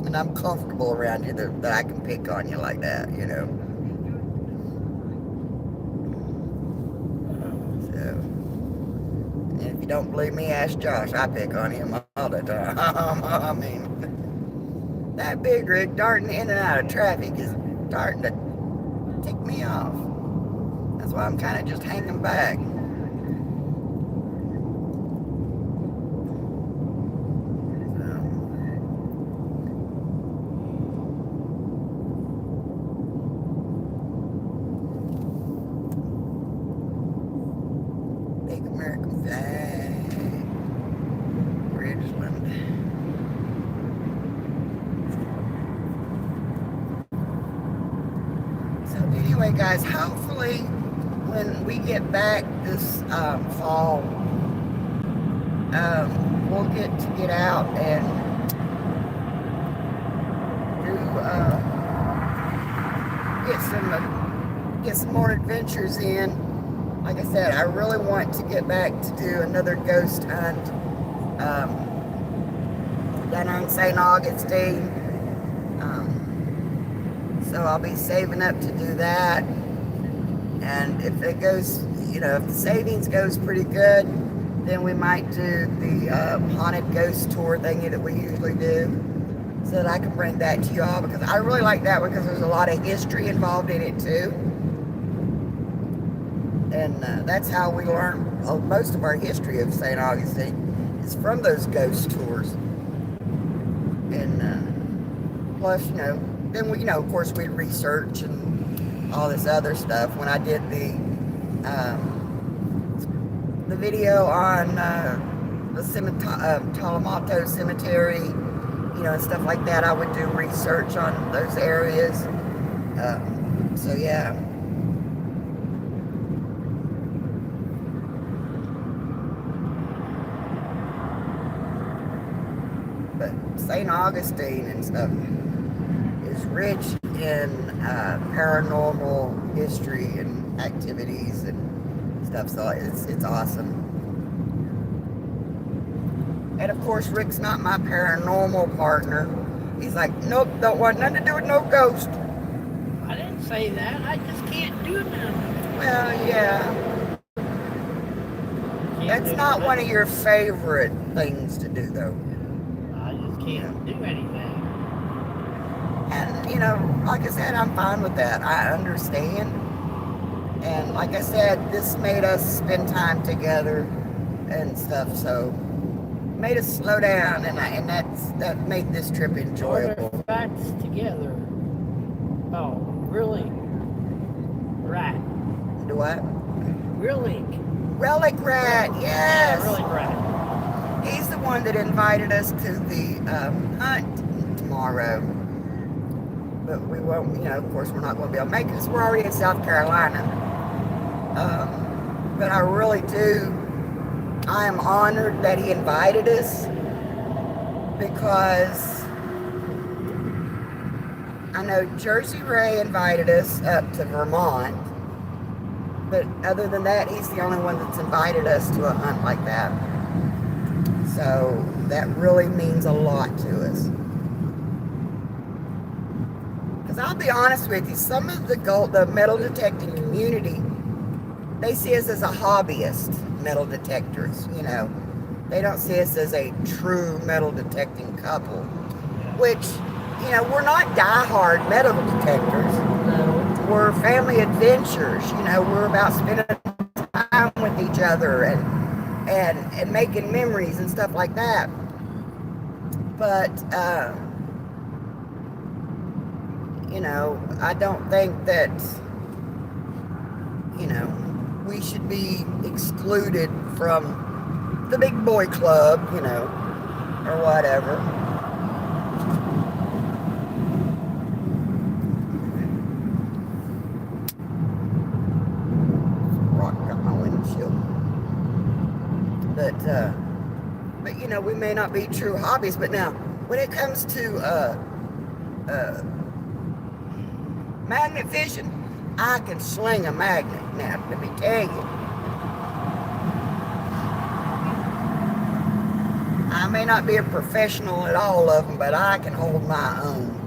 And I'm comfortable around you that I can pick on you like that, you know. So, and if you don't believe me, ask Josh. I pick on him all the time. I mean, that big rig darting in and out of traffic is starting to tick me off. That's why I'm kind of just hanging back. American flag, Ridgeland. So anyway, guys, hopefully when we get back this fall, we'll get out and do get some more adventures in. Like I said, I really want to get back to do another ghost hunt down on St. Augustine. So I'll be saving up to do that. And if it goes, you know, if the savings goes pretty good, then we might do the haunted ghost tour thingy that we usually do, so that I can bring that to you all, because I really like that, because there's a lot of history involved in it too. And that's how we learn most of our history of St. Augustine, is from those ghost tours. And plus, you know, then we, you know, of course, we research and all this other stuff. When I did the video on the Talamato Cemetery, you know, and stuff like that, I would do research on those areas. So yeah. But St. Augustine and stuff is rich in paranormal history and activities and stuff, so it's awesome. And of course, Rick's not my paranormal partner. He's like, nope, don't want nothing to do with no ghost. I didn't say that. I just can't do nothing. Well, yeah. That's not one of your favorite things to do, though. Can't do anything. And, you know, like I said, I'm fine with that. I understand. And like I said, this made us spend time together and stuff, so made us slow down, and that made this trip enjoyable. Put our facts together. Oh, really? Rat. Do what? Relic. Relic Rat, yes. Yeah, Relic Rat. He's the one that invited us to the hunt tomorrow. But we won't, you know, of course, we're not going to be able to make it because we're already in South Carolina. But I really do, I am honored that he invited us, because I know Jersey Ray invited us up to Vermont. But other than that, he's the only one that's invited us to a hunt like that. So that really means a lot to us. Because I'll be honest with you, some of the metal detecting community, they see us as a hobbyist metal detectors, you know. They don't see us as a true metal detecting couple. Which, you know, we're not diehard metal detectors. No. We're family adventures, you know. We're about spending time with each other and making memories and stuff like that. But, you know, I don't think that, you know, we should be excluded from the big boy club, you know, or whatever. But you know, we may not be true hobbies. But now, when it comes to magnet fishing, I can sling a magnet. Now, let me tell you, I may not be a professional at all of them, but I can hold my own.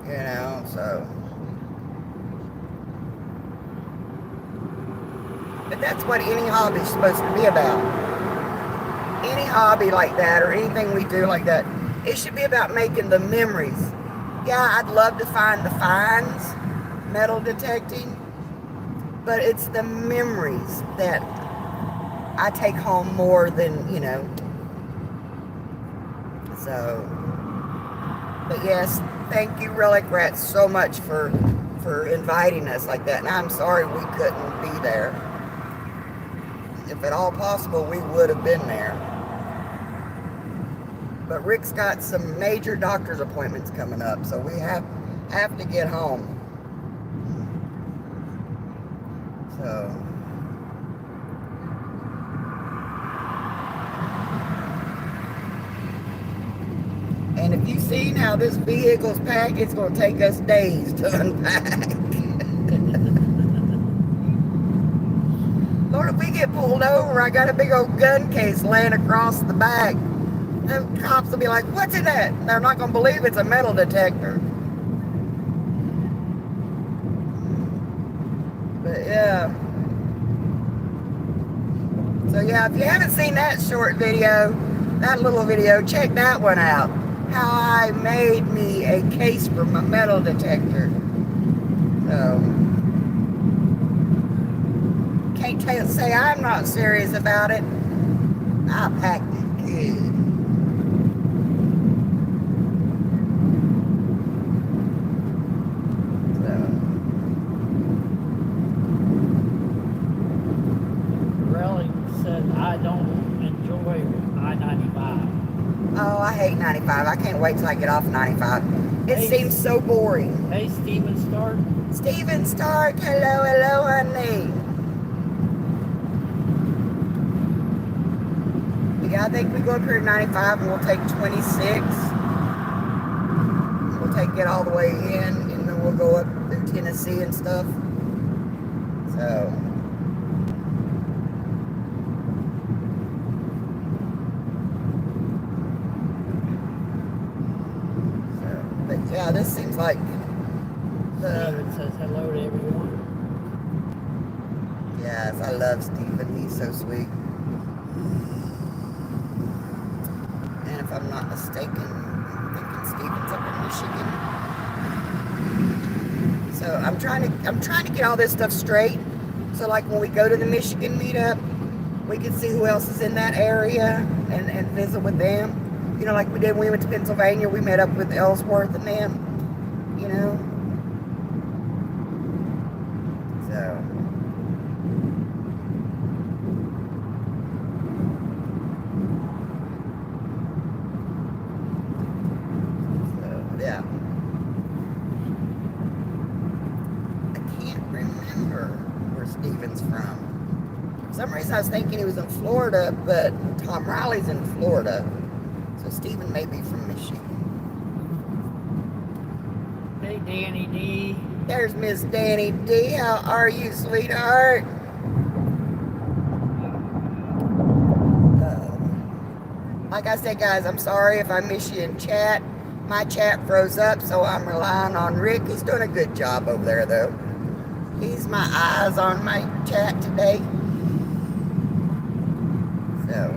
You know, so. But that's what any hobby is supposed to be about. Any hobby like that, or anything we do like that, it should be about making the memories. Yeah, I'd love to find the finds, metal detecting, but it's the memories that I take home more than, you know. So, but yes, thank you, Relic Rats, so much for inviting us like that. And I'm sorry we couldn't be there. If at all possible, we would have been there. But Rick's got some major doctor's appointments coming up, so we have to get home. So. And if you've seen how this vehicle's packed, it's going to take us days to unpack. Lord, if we get pulled over, I got a big old gun case laying across the back. The cops will be like, what's in that? And they're not going to believe it's a metal detector. But yeah. So yeah, if you haven't seen that short video, that little video, check that one out. How I made me a case for my metal detector. So, can't say I'm not serious about it. I packed it good. So. Really said I don't enjoy I-95. Oh, I hate 95. I can't wait till I get off 95. It seems so boring. Hey, Steven Stark. Steven Stark, hello, honey. Yeah, I think we go up here at 95 and we'll take 26. We'll take it all the way in, and then we'll go up through Tennessee and stuff. So. But yeah, this seems like Steven says hello to everyone. Yes, I love Steven. He's so sweet. And if I'm not mistaken, I'm thinking Steven's up in Michigan. So I'm trying to get all this stuff straight. So like when we go to the Michigan meetup, we can see who else is in that area and visit with them. You know, like we did when we went to Pennsylvania, we met up with Ellsworth and them, you know. So. Yeah. I can't remember where Steven's from. For some reason I was thinking he was in Florida, but Tom Riley's in Florida. So Steven may be from Michigan. Hey, Danny D. There's Miss Danny D. How are you, sweetheart? Like I said, guys, I'm sorry if I miss you in chat. My chat froze up, so I'm relying on Rick. He's doing a good job over there, though. He's my eyes on my chat today. So.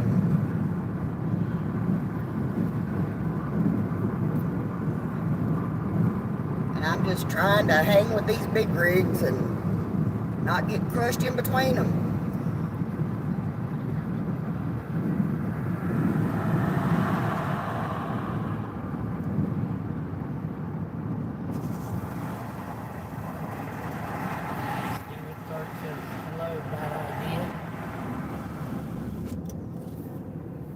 And I'm just trying to hang with these big rigs and not get crushed in between them.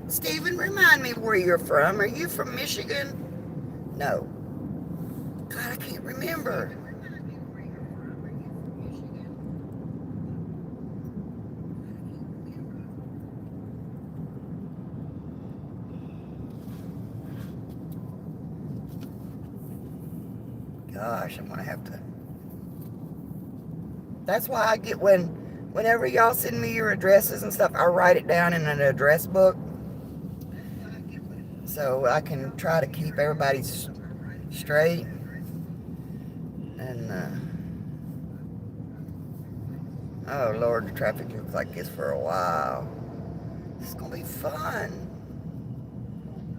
Steven, remind me where you're from. Are you from Michigan? No. God, I can't remember. gosh, I'm gonna have to. That's why I get whenever y'all send me your addresses and stuff, I write it down in an address book so I can try to keep everybody straight. And oh Lord, the traffic looks like this for a while. It's gonna be fun.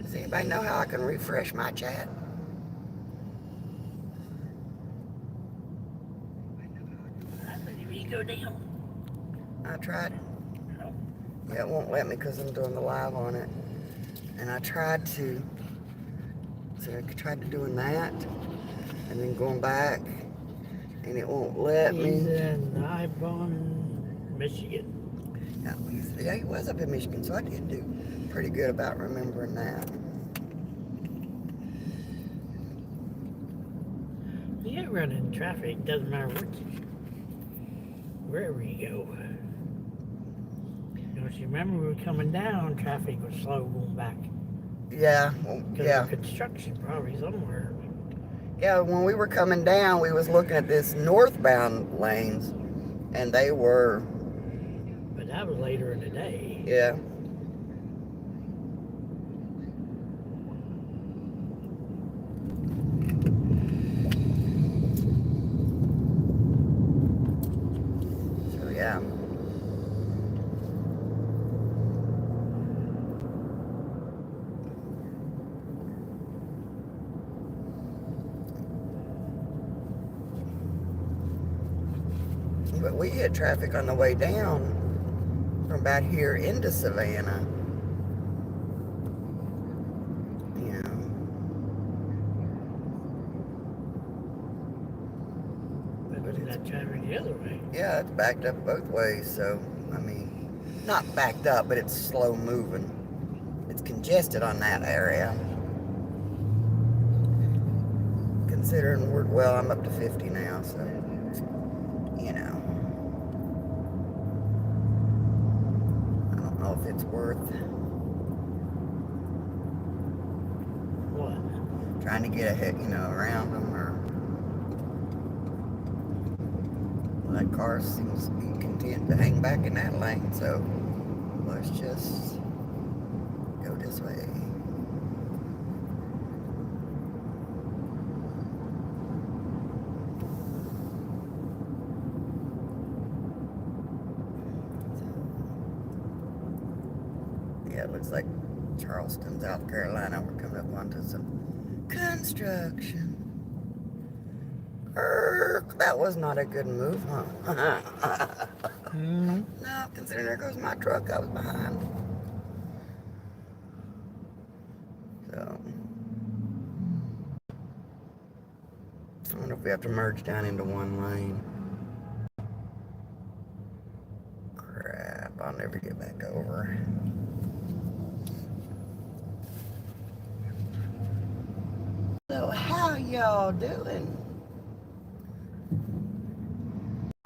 Does anybody know how I can refresh my chat? You go down. I tried. Yeah, it won't let me because I'm doing the live on it. And I tried to. So I tried doing that, and then going back, and it won't let me. He's in Ibon, Michigan. Yeah, he was up in Michigan, so I did do pretty good about remembering that. You get run in traffic, doesn't matter wherever you go. Don't you remember we were coming down, traffic was slow going back. Yeah, well, yeah. Of construction probably somewhere. Yeah, when we were coming down, we was looking at this northbound lanes, and they were. But that was later in the day. Yeah. So yeah. But we hit traffic on the way down from about here into Savannah. You know. But isn't that traffic the other way? Yeah, it's backed up both ways, so, I mean, not backed up, but it's slow moving. It's congested on that area. Considering well, I'm up to 50 now, so, you know. I don't know if it's worth What? trying to get ahead, around them, or well, that car seems to be content to hang back in that lane, so let's just go this way. Yeah, it looks like Charleston, South Carolina. We're coming up onto some construction. That was not a good move, huh? Mm-hmm. No, considering there goes my truck I was behind. So, I wonder if we have to merge down into one lane. Crap, I'll never get back over. So, how y'all doing?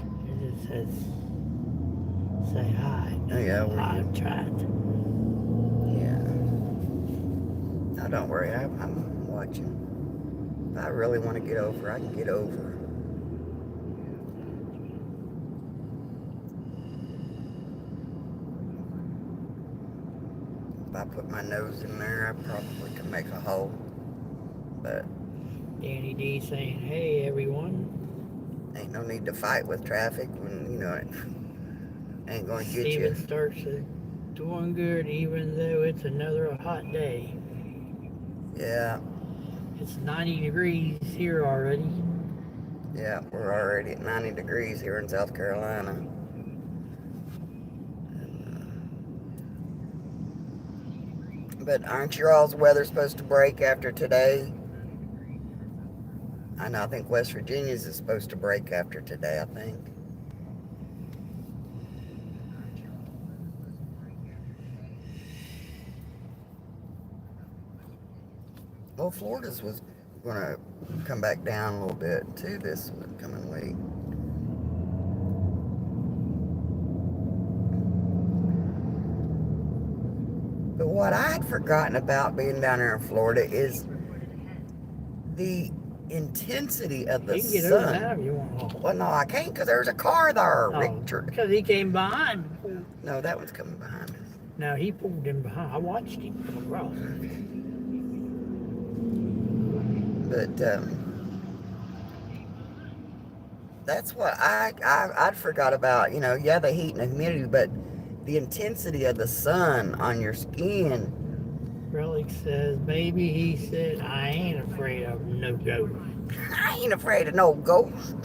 It just says, say hi. Oh, yeah, I tried. Yeah. No, don't worry, I'm watching. If I really want to get over, I can get over. If I put my nose in there, I probably could make a hole. But Danny D saying, hey everyone. ain't no need to fight with traffic when, it ain't going to get Steven you. starts doing good even though it's another hot day. Yeah. It's 90 degrees here already. Yeah, we're already at 90 degrees here in South Carolina. But aren't your all's weather supposed to break after today? I know, I think West Virginia's is supposed to break after today, I think. Well, Florida's was going to come back down a little bit, too, this coming week. But what I had forgotten about being down there in Florida is the intensity of the You can get over sun. now if you want to. Well, no, I can't because there's a car there, Oh, Richard. because he came behind. No, that one's coming behind us. No, he pulled in behind. I watched him come across. But that's what I forgot about. You know, yeah, the heat and the humidity, but the intensity of the sun on your skin. Relic says, baby, he said, I ain't afraid of no ghost. I ain't afraid of no ghost.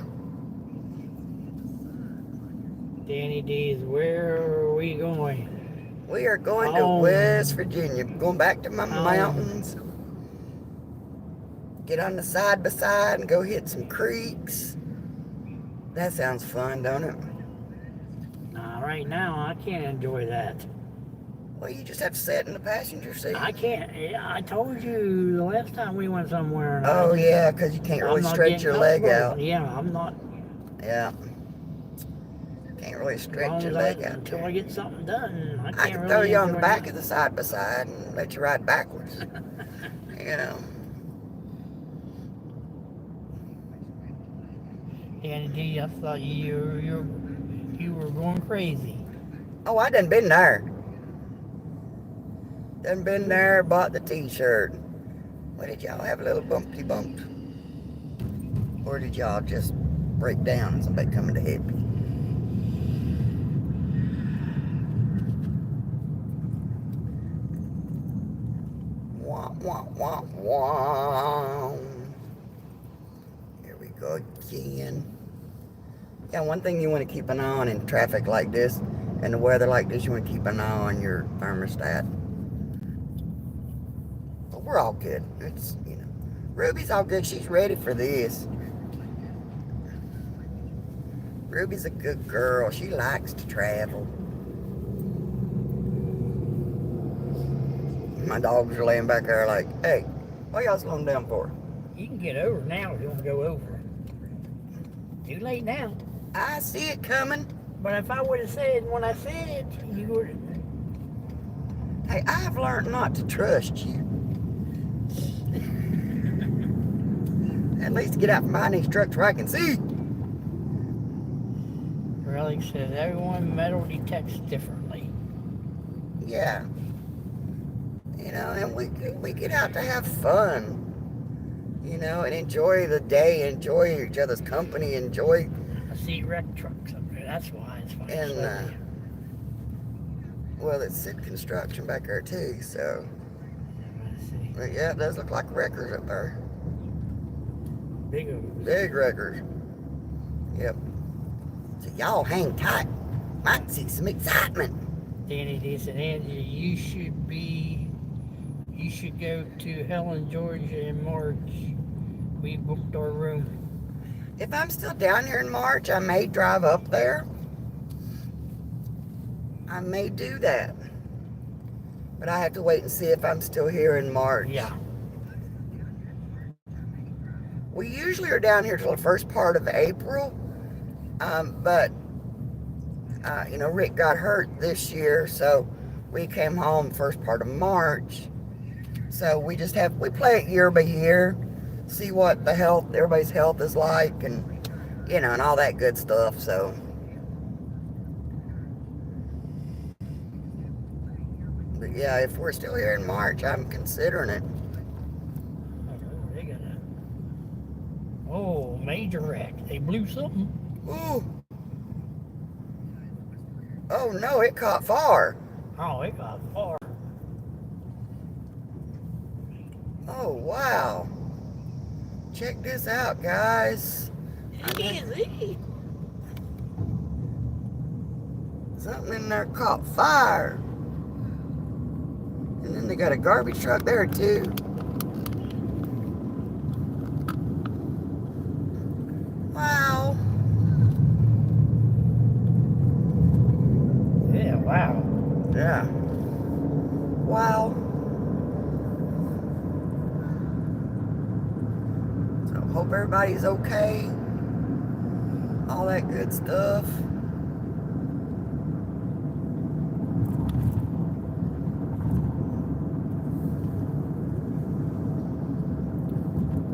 Danny D is, where are we going? We are going to West Virginia, going back to my mountains. Get on the side by side and go hit some creeks. That sounds fun, don't it? Nah, right now I can't enjoy that. Well, you just have to sit in the passenger seat. I can't. Yeah, I told you the last time we went somewhere. Oh, yeah, because you can't really stretch your leg out. Yeah, I'm not. Yeah. Can't really stretch your leg out. Until I get something done, I I can't can really throw you on the back that. of the side by side and let you ride backwards. You know. Danny D, I thought you were going crazy. Oh, I done been there. Done been there, bought the t-shirt. What, did y'all have a little bumpy bump? Or did y'all just break down and somebody coming to help you? Wah, wah, wah, wah. Here we go again. Yeah, one thing you want to keep an eye on in traffic like this and the weather like this, you want to keep an eye on your thermostat. But we're all good. It's, you know, Ruby's all good. She's ready for this. Ruby's a good girl. She likes to travel. My dogs are laying back there like, hey, what y'all slowing down for? You can get over now if you want to go over. Too late now. I see it coming. But if I would have said when I said it, you would have. Hey, I've learned not to trust you. At least get out from behind these trucks where I can see. Relic says everyone metal detects differently. Yeah. You know, and we get out to have fun. You know, and enjoy the day, enjoy each other's company, enjoy. I see wreck trucks up there. That's why it's fun. And well, it's Sid Construction back there too. So, but yeah, it does look like wreckers up there. Big wreckers. Yep. So y'all hang tight. Might see some excitement. Danny D said, Angie, you should go to Helen, Georgia in March. We booked our room. If I'm still down here in March, I may drive up there. I may do that. But I have to wait and see if I'm still here in March. Yeah. We usually are down here till the first part of April. But you know, Rick got hurt this year, so we came home first part of March. So we play it year by year, see what everybody's health is like, and you know, and all that good stuff. So, but yeah, if we're still here in March, I'm considering it. Oh, major wreck. They blew something. Ooh. Oh no, it caught fire. Oh, it got far. Oh wow. Check this out, guys. Easy. Something in there caught fire. And then they got a garbage truck there too. Wow. Yeah, wow. Yeah. Wow. So hope everybody's okay. All that good stuff.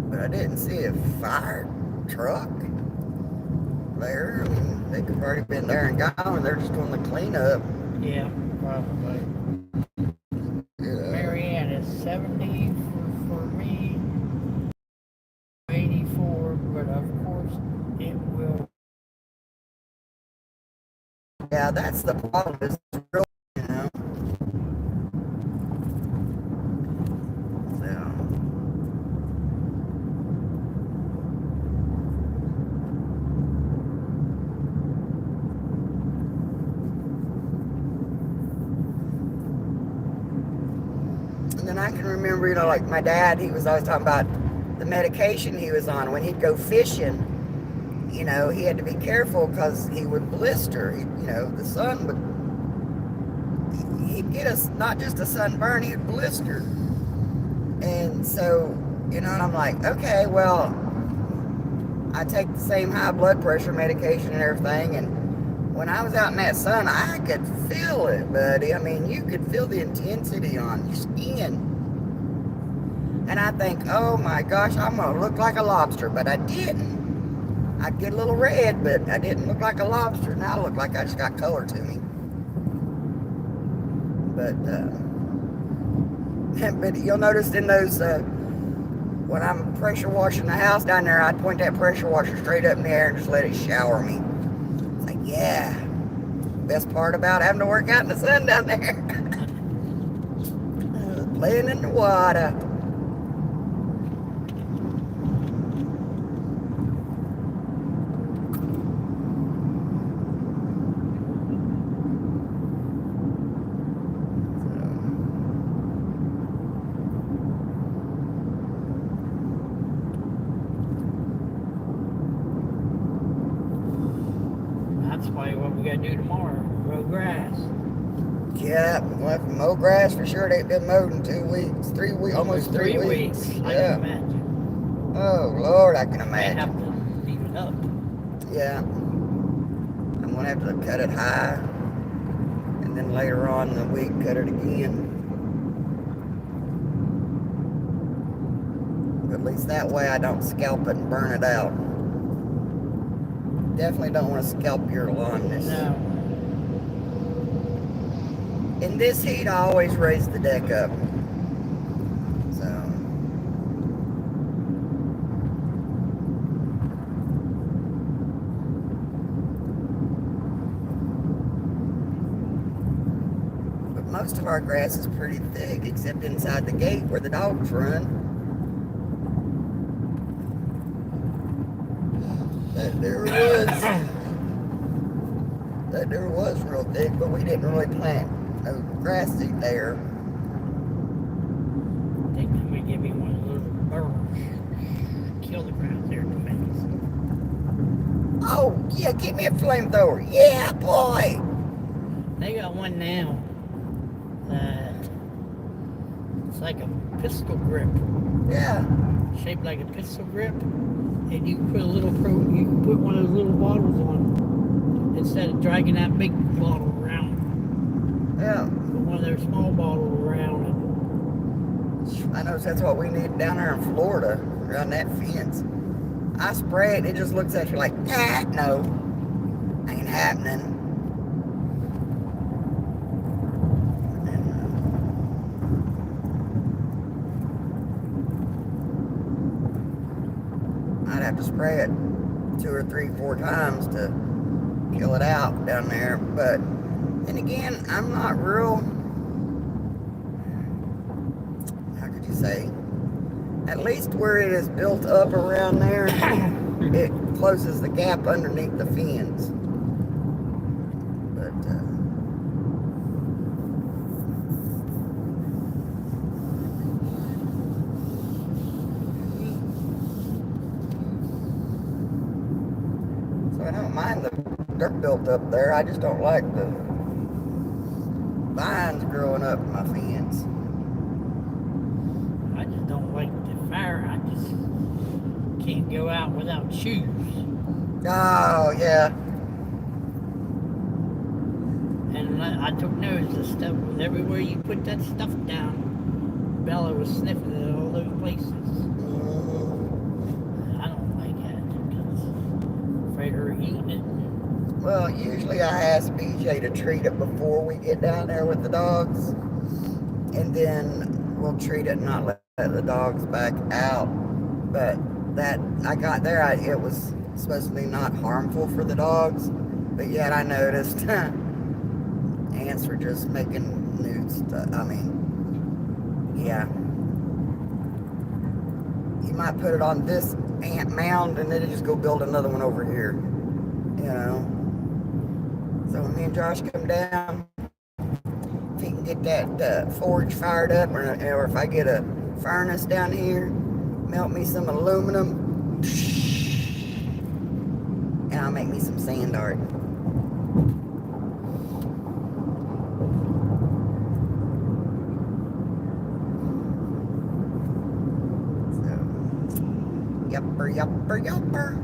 But I didn't see a fire truck there. I mean, they could have already been there and gone. They're just doing the cleanup. Yeah, probably. Yeah. Marianne is 70 for me, 84, but of course it will. Yeah, that's the problem. It's real, you know. So. And then I can remember, you know, like my dad, he was always talking about the medication he was on when he'd go fishing. You know, he had to be careful because he would blister. You know, the sun would, he'd get us not just a sunburn, he'd blister. And so, you know, and I'm like, okay, well, I take the same high blood pressure medication and everything. And when I was out in that sun, I could feel it, buddy. I mean, you could feel the intensity on your skin. And I think, oh my gosh, I'm going to look like a lobster, but I didn't. I'd get a little red, but I didn't look like a lobster. Now I look like I just got color to me. But you'll notice in those, when I'm pressure washing the house down there, I'd point that pressure washer straight up in the air and just let it shower me. It's like, yeah, best part about having to work out in the sun down there. Playing in the water. That's probably what we gotta do tomorrow. Grow grass. Yeah, we'll have to mow grass for sure. They've been mowed in 2 weeks, 3 weeks, almost 3 weeks. I Yeah. can imagine. Oh Lord, I can They imagine. have to leave it up. Yeah. I'm gonna have to cut it high, and then later on in the week cut it again. At least that way I don't scalp it and burn it out. Definitely don't want to scalp your lawn this. No. In this heat, I always raise the deck up. So. But most of our grass is pretty thick, except inside the gate where the dogs run. That there was real thick, but we didn't really plant no grass seed there. I think I'm gonna give me one of those burns. Kill the grass there in the fence. Oh, yeah, give me a flamethrower. Yeah, boy. They got one now that it's like a pistol grip. Yeah. Shaped like a pistol grip. And you can put you can put one of those little bottles on instead of dragging that big bottle around. Yeah. Put one of their small bottles around and I know that's what we need down there in Florida, around that fence. I spray it, it just looks at you like, ah, no, ain't happening. I'd have to spray it 2 or 3, 4 times to kill it out down there. But, and again, I'm not real, how could you say, at least where it is built up around there, it closes the gap underneath the fence. But, so I don't mind the dirt built up there. I just don't like the vines growing up my fence. I just don't like the fire. I just can't go out without shoes. Oh, yeah. And I took notice of stuff. Everywhere you put that stuff down, Bella was sniffing at all those places. Well, usually I ask BJ to treat it before we get down there with the dogs, and then we'll treat it and not let the dogs back out. But that I got there, it was supposed to be not harmful for the dogs, but yet I noticed ants were just making new stuff. I mean, yeah. You might put it on this ant mound and then just go build another one over here, you know. So when me and Josh come down, if he can get that forge fired up, or if I get a furnace down here, melt me some aluminum, and I'll make me some sand art. So, yupper, yupper, yupper.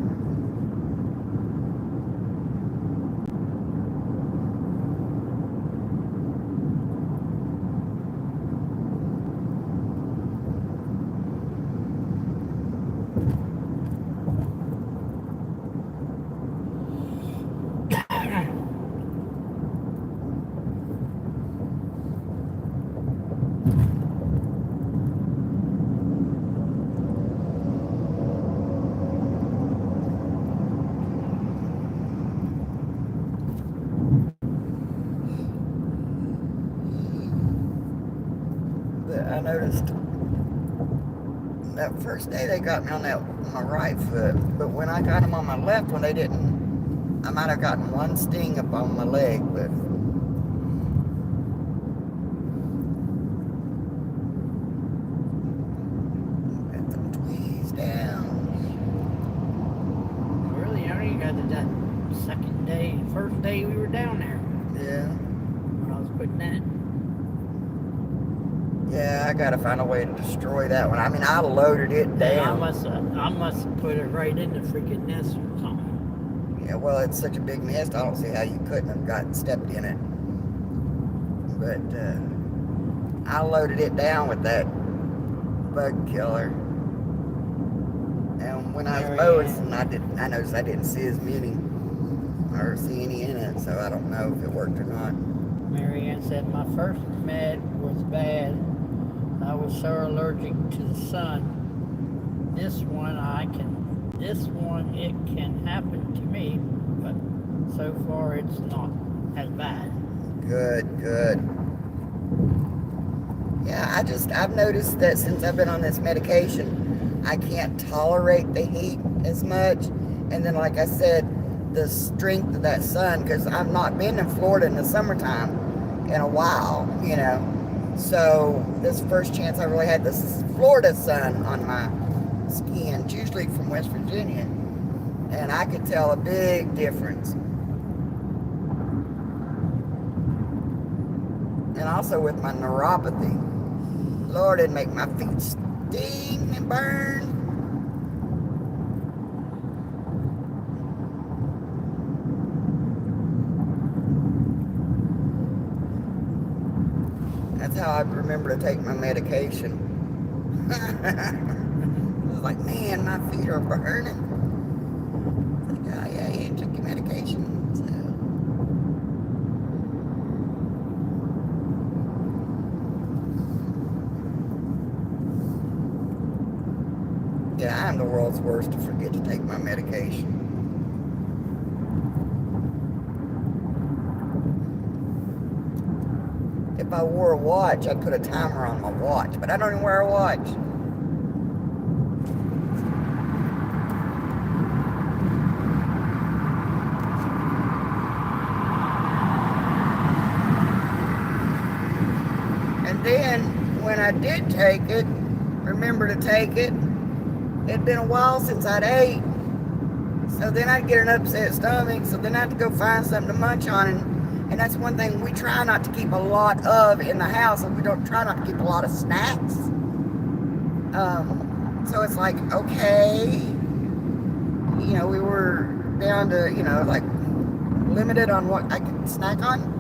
I noticed that first day they got me on my right foot, but when I got them on my left one, they didn't. I might have gotten one sting up on my leg, but got them tweezed down. Really, I only got it that first day we were down there. Yeah. When I was putting that. Yeah, I gotta find a way to destroy that one. I mean, I loaded it down. I must have put it right in the freaking nest or something. Yeah, well, it's such a big nest, I don't see how you couldn't have gotten stepped in it. But I loaded it down with that bug killer. And when I was mowing, I noticed I didn't see as many or see any in it, so I don't know if it worked or not. Marianne said my first med was bad. I was so allergic to the sun. This one it can happen to me, but so far it's not as bad. Good. Yeah, I've noticed that since I've been on this medication, I can't tolerate the heat as much. And then, like I said, the strength of that sun, because I've not been in Florida in the summertime in a while, you know. So this first chance I really had this Florida sun on my skin. It's usually from West Virginia, and I could tell a big difference. And also with my neuropathy, Lord, it'd make my feet sting and burn. That's how I remember to take my medication. I was like, man, my feet are burning. Like, oh, yeah, you took your medication. So. Yeah, I'm the world's worst to forget to take my medication. If I wore a watch, I'd put a timer on my watch, but I don't even wear a watch. And then, when I did take it, remember to take it, it'd been a while since I'd ate. So then I'd get an upset stomach, so then I'd have to go find something to munch on. And that's one thing we try not to keep a lot of in the house, and we don't try not to keep a lot of snacks. So it's like, okay, you know, we were down to, you know, like limited on what I could snack on.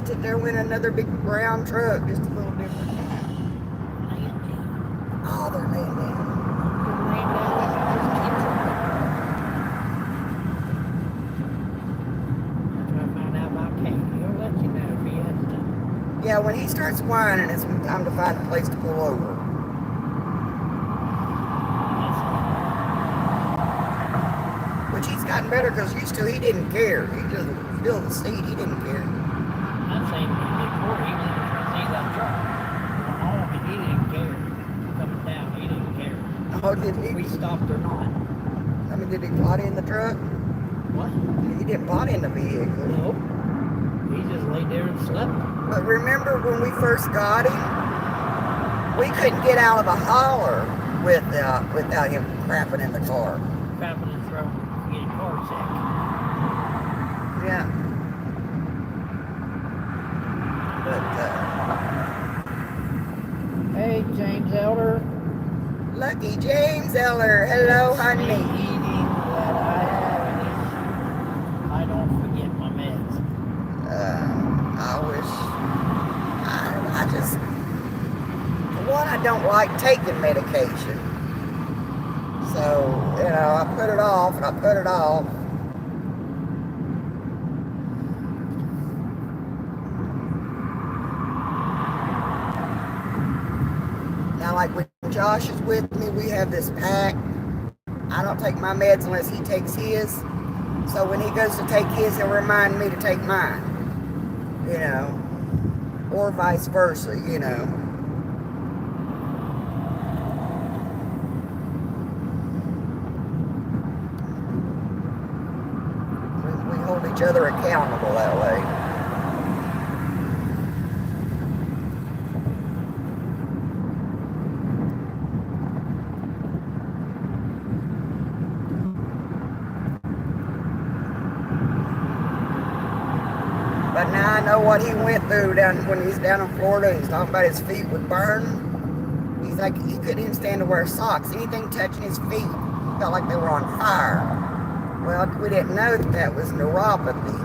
just there went another big brown truck, just a little different. Angie. Oh, they're laying down. They're laying down like a After I find out about Kate, he'll let you know if he has to. Yeah, when he starts whining, it's time to find a place to pull over. Which he's gotten better because used to he didn't care. He just filled the seat. He didn't care. I'm saying before he was in the front seat of that truck. Going home and he didn't care. Coming down, he didn't care. Oh, did he? If we stopped or not. I mean, did he potty in the truck? What? He didn't potty in the vehicle. Nope. He just laid there and slept. But remember when we first got him, we couldn't get out of the holler without him crapping in the car. Crapping and throwing, getting car sick. Yeah. But Hey, James Elder. Lucky James Eller, hello, honey. Eating that I have and I don't forget my meds. I wish. I just, for one, I don't like taking medication. So, you know, I put it off and I put it off. Now, like when Josh is with me, we have this pact. I don't take my meds unless he takes his. So when he goes to take his, he'll remind me to take mine. You know, or vice versa, you know. We hold each other accountable that way. But now I know what he went through when he's down in Florida. He's talking about his feet would burn. He's like, he couldn't even stand to wear socks. Anything touching his feet felt like they were on fire. Well, we didn't know that was neuropathy.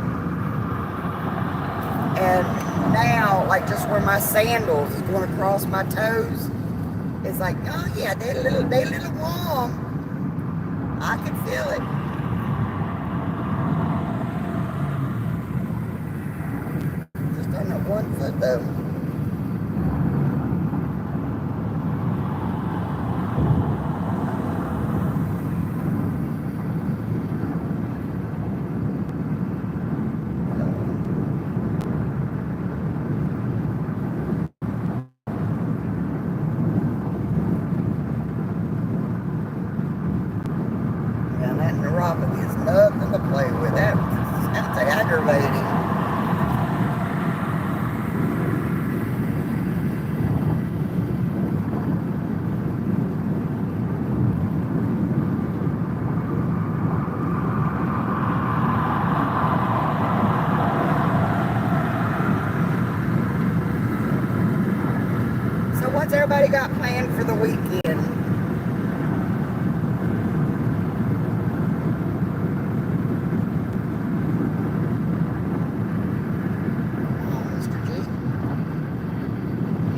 And now, like just where my sandals is going across my toes, it's like, oh yeah, they're a little warm. I can feel it. On that one foot though. Yeah, that neuropathy is nothing to play with. That's aggravating. What's everybody got planned for the weekend? Oh, Mr. G.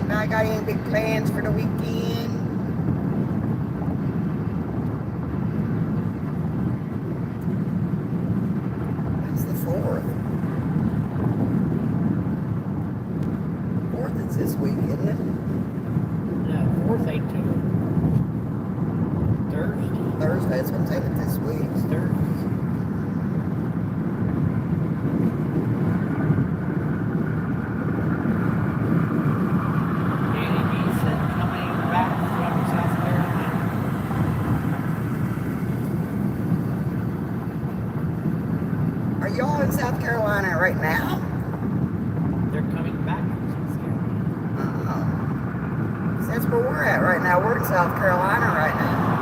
Anybody got any big plans for the weekend? That's the 4th. 4th is this week, isn't it? No, 4th ain't till Thursday. Thursday, that's what I'm saying, it's this week. It's Thursday. Danny B said coming back from South Carolina. Are y'all in South Carolina right now? They're coming back from South Carolina. That's where we're at right now. We're in South Carolina right now.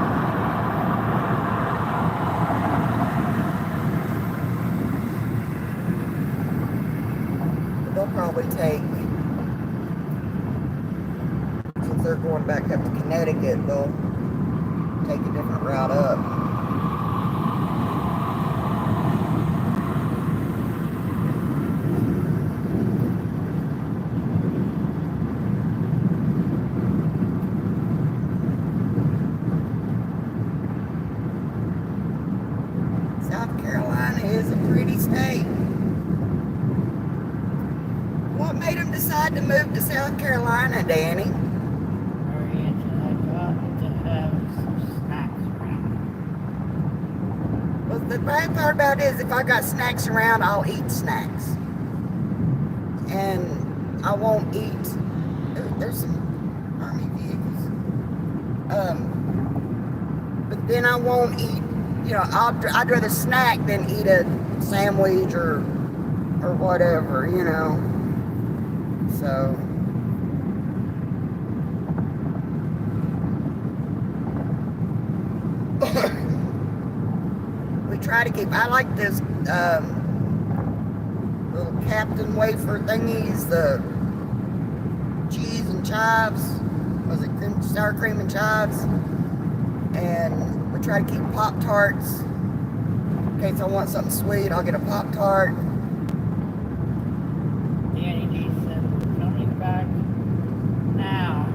But they'll probably take, since they're going back up to Connecticut, they'll take a different route up. state. What made him decide to move to South Carolina, Danny? I got to have some snacks around. Well, the bad part about it is if I got snacks around, I'll eat snacks. And I won't eat. There's some army vehicles. But then I won't eat. You know, I'd rather snack than eat a sandwich or whatever. You know. So. We try to keep. I like this little Captain Wafer thingies, the cheese and chives. Was it sour cream and chives? And we try to keep Pop-Tarts. In case I want something sweet, I'll get a Pop-Tart. Danny D said, coming back now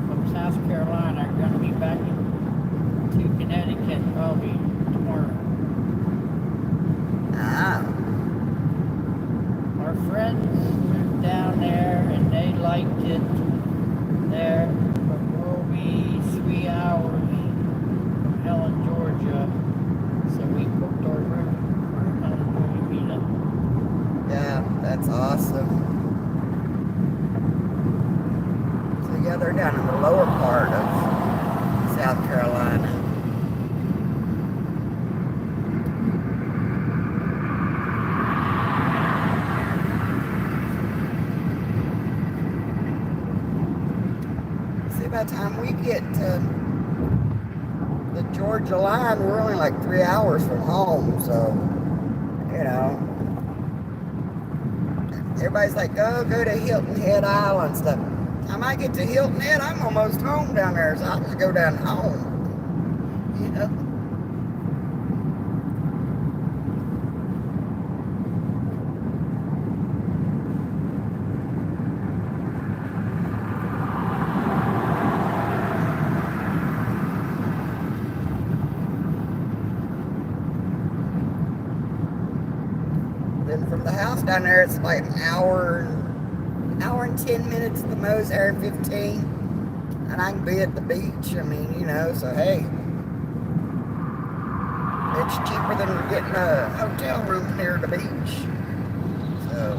from South Carolina. Are going to be back to Connecticut probably tomorrow. Ah. Our friends moved down there and they liked it there, but we'll be 3 hours from Helen, Georgia. So we booked our room for Helen, Georgia meetup. Yeah, that's awesome. So yeah, they're down in the lower part of South Carolina. By the time we get to the Georgia line, we're only like 3 hours from home, so, you know, everybody's like, oh, go to Hilton Head Island stuff. Time I get to Hilton Head, I'm almost home down there, so I'll just go down home, you know. From the house down there, it's like an hour and 10 minutes at the most, hour and 15, and I can be at the beach. I mean, you know, so hey, it's cheaper than getting a hotel room near the beach. So.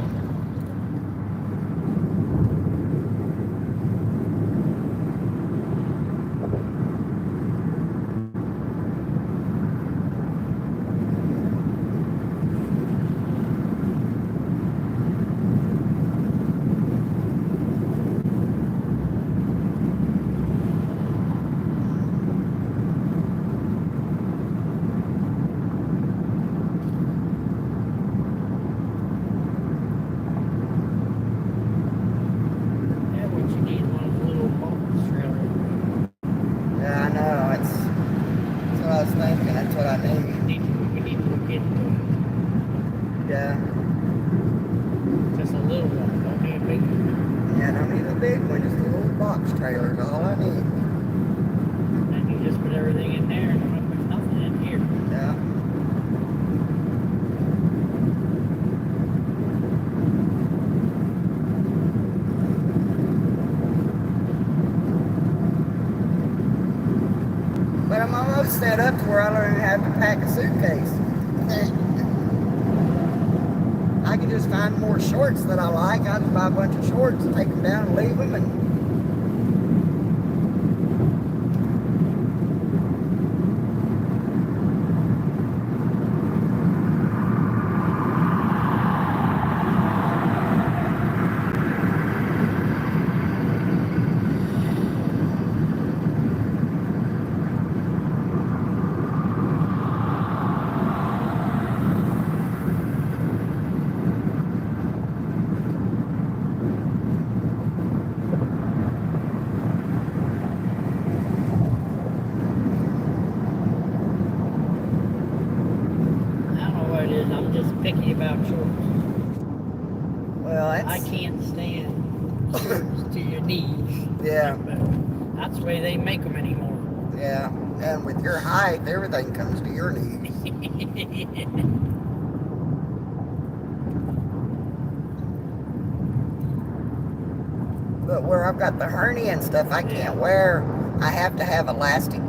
That's what I need. We need to look into it. Yeah. Just a little one, don't need a big one. Yeah, I don't need a big one, just a little box trailer is all I need. And you just put everything in there and don't put nothing in here. Yeah. But I'm almost set up to where I don't even have to pack a suitcase. I can just find more shorts that I like. I'll just buy a bunch of shorts, take them down and leave them. And I'm just picky about shorts. well, I can't stand shorts to your knees. Yeah. That's the way they make them anymore. Yeah. And with your height, everything comes to your knees. But where I've got the hernia and stuff, I can't wear. I have to have elastic,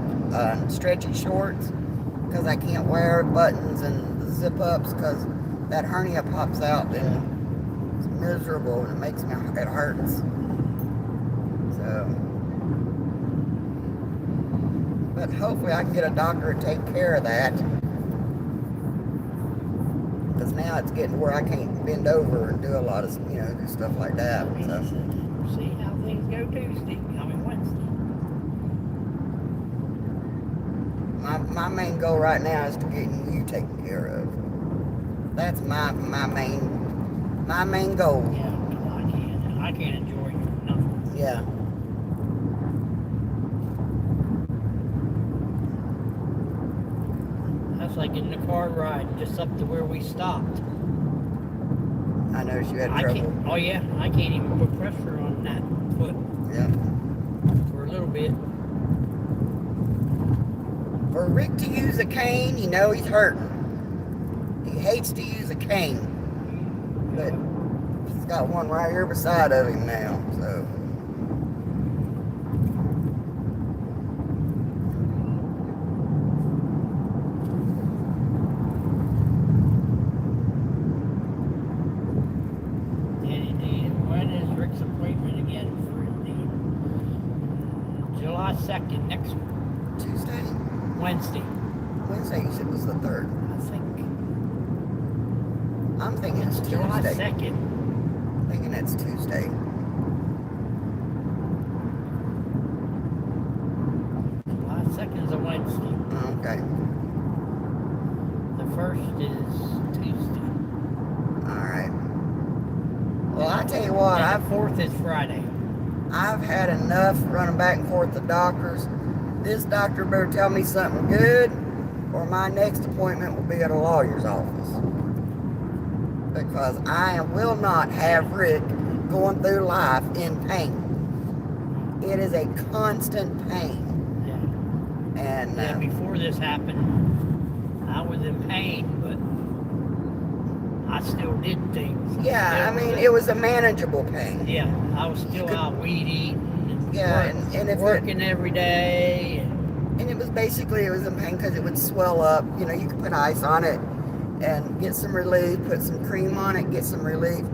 stretchy shorts because I can't wear buttons and zip ups because that hernia pops out and it's miserable and it hurts. So, but hopefully I can get a doctor to take care of that because now it's getting where I can't bend over and do a lot of, do stuff like that. So. See how things go Tuesday. Wednesday. My main goal right now is to getting you taken care of. That's my main goal. Yeah, I can't enjoy nothing. Yeah. That's like in the car ride just up to where we stopped. I noticed you had trouble. Oh yeah, I can't even put pressure on that foot. Yeah. For a little bit. For Rick to use a cane, he's hurting. He hates to use a cane. But he's got one right here beside of him now, so. When is Rick's appointment again for the July 2nd, next Tuesday? Wednesday. Wednesday, you said was the 3rd. I think. I'm thinking it's Tuesday. July 2nd. I'm thinking it's Tuesday. July 2nd is a Wednesday. Okay. The 1st is Tuesday. Alright. Well, I tell you what, and the 4th is Friday. I've had enough running back and forth to doctors. This doctor better tell me something good, or my next appointment will be at a lawyer's office. Because I will not have Rick going through life in pain. It is a constant pain. Yeah. And before this happened, I was in pain, but I still did things. It was a manageable pain. Yeah, I was still out weed eating and, and if working every day. And it was in pain because it would swell up. You could put ice on it and get some relief, put some cream on it, get some relief.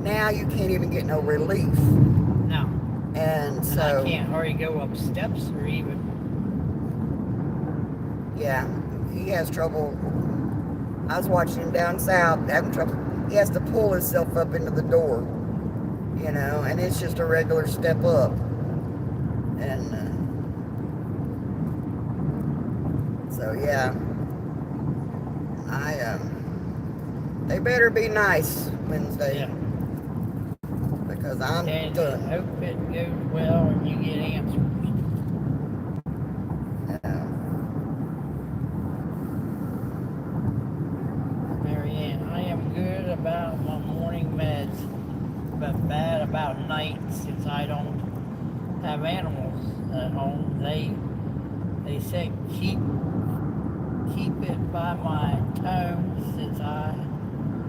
Now you can't even get no relief. No. And so I can't hardly go up steps or even. Yeah, he has trouble. I was watching him down south having trouble. He has to pull himself up into the door, and it's just a regular step up. And so yeah, they better be nice Wednesday. Yeah. Because I'm done. I hope it goes well and you get answers. About my morning meds, but bad about night since I don't have animals at home. They say keep it by my tone since I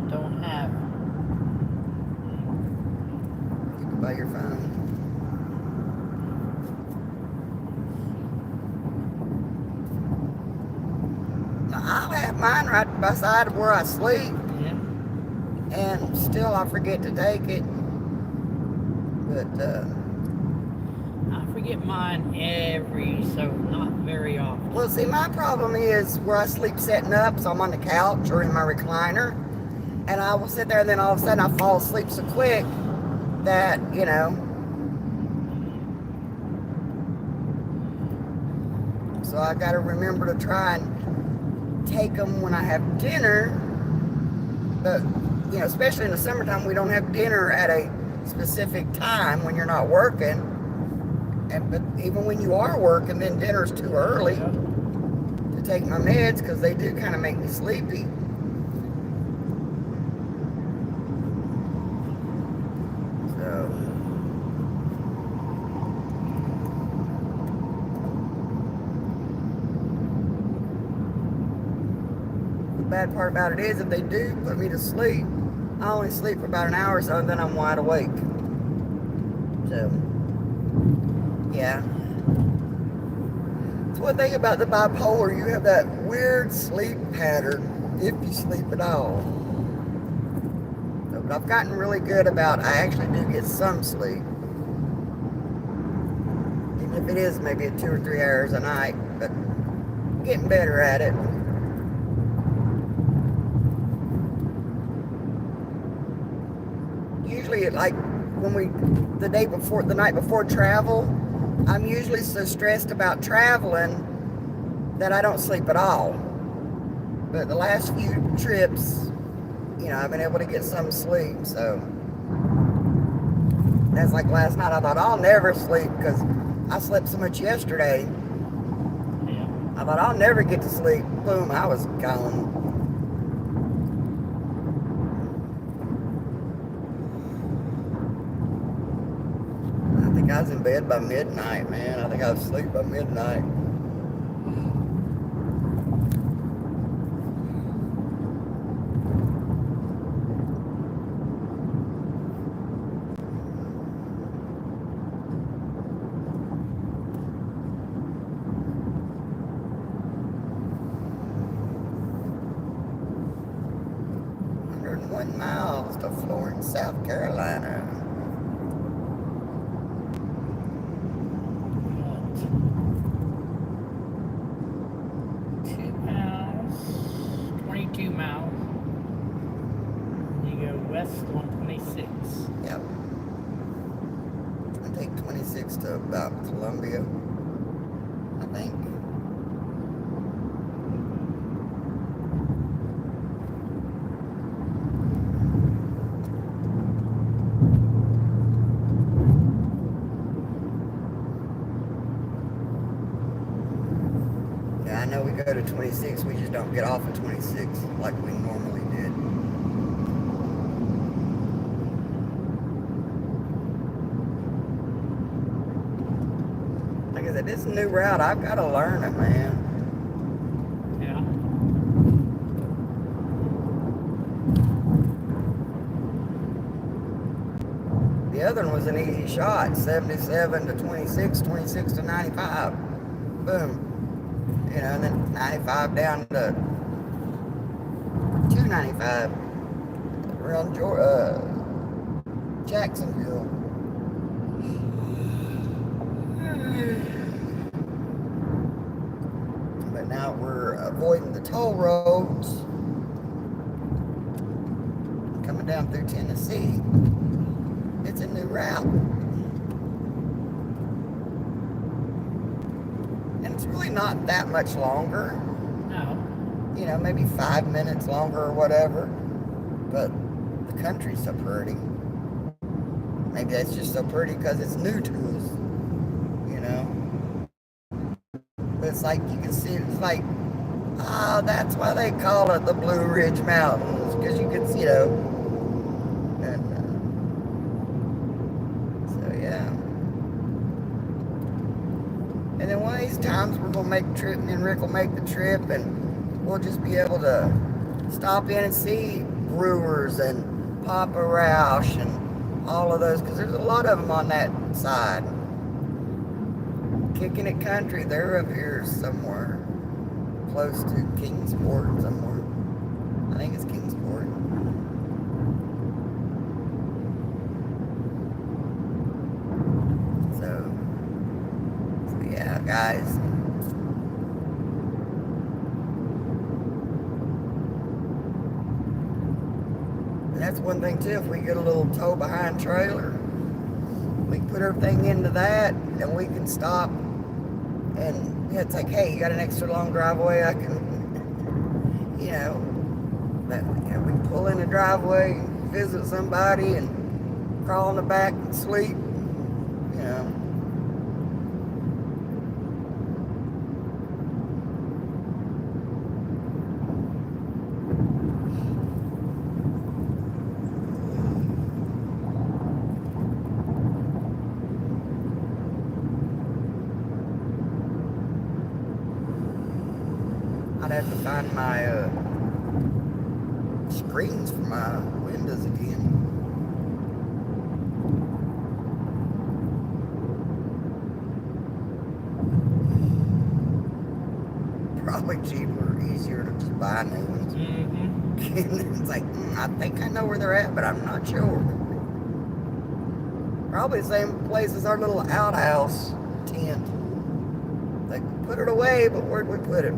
don't have it. Keep it by your phone. Now, I'll have mine right beside where I sleep. And still I forget to take it. But I forget mine not very often. Well, see, my problem is where I sleep sitting up, so I'm on the couch or in my recliner, and I will sit there and then all of a sudden I fall asleep so quick that, so I got to remember to try and take them when I have dinner, but especially in the summertime, we don't have dinner at a specific time when you're not working. But even when you are working, then dinner's too early to take my meds because they do kind of make me sleepy. So, bad part about it is if they do put me to sleep, I only sleep for about an hour or so, and then I'm wide awake. So, yeah. It's one thing about the bipolar, you have that weird sleep pattern, if you sleep at all. So, but I've gotten really good about, I actually do get some sleep. Even if it is maybe at 2 or 3 hours a night, but I'm getting better at it. Usually, like when the night before travel, I'm usually so stressed about traveling that I don't sleep at all. But the last few trips, I've been able to get some sleep. So that's like last night. I thought I'll never sleep because I slept so much yesterday. Yeah. I thought I'll never get to sleep. Boom, I was gone. I was in bed by midnight, man. I think I was asleep by midnight. Miles to Florence, South Carolina. 2 miles, 22 miles. You go west on 26. Yep. I take 26 to about Columbia, I think. I know we go to 26, we just don't get off at 26 like we normally did. Like I said, this is a new route. I've got to learn it, man. Yeah. The other one was an easy shot, 77 to 26, 26 to 95. Boom. And then 95 down to 295 around Jacksonville. But now we're avoiding the toll roads, coming down through Tennessee. It's a new route. It's really not that much longer. No. Maybe 5 minutes longer or whatever. But the country's so pretty. Maybe that's just so pretty because it's new to us. But it's like you can see, it's like, that's why they call it the Blue Ridge Mountains. Because you can see, and so yeah. And then one of these times we're going to make the trip, me and Rick will make the trip, and we'll just be able to stop in and see Brewers and Papa Roush and all of those, because there's a lot of them on that side. Kicking It Country, they're up here somewhere, close to Kingsport somewhere. I think it's Kingsport. So yeah, guys. And that's one thing too, if we get a little tow behind trailer, we can put everything into that and we can stop and it's like, hey, you got an extra long driveway, I can, we can pull in the driveway, visit somebody and crawl in the back and sleep, I'd have to find my screens for my windows again. Probably cheaper, easier to just buy new ones. Mm-hmm. It's like, I think I know where they're at, but I'm not sure. Probably the same place as our little outhouse tent. Like, put it away, but where'd we put it?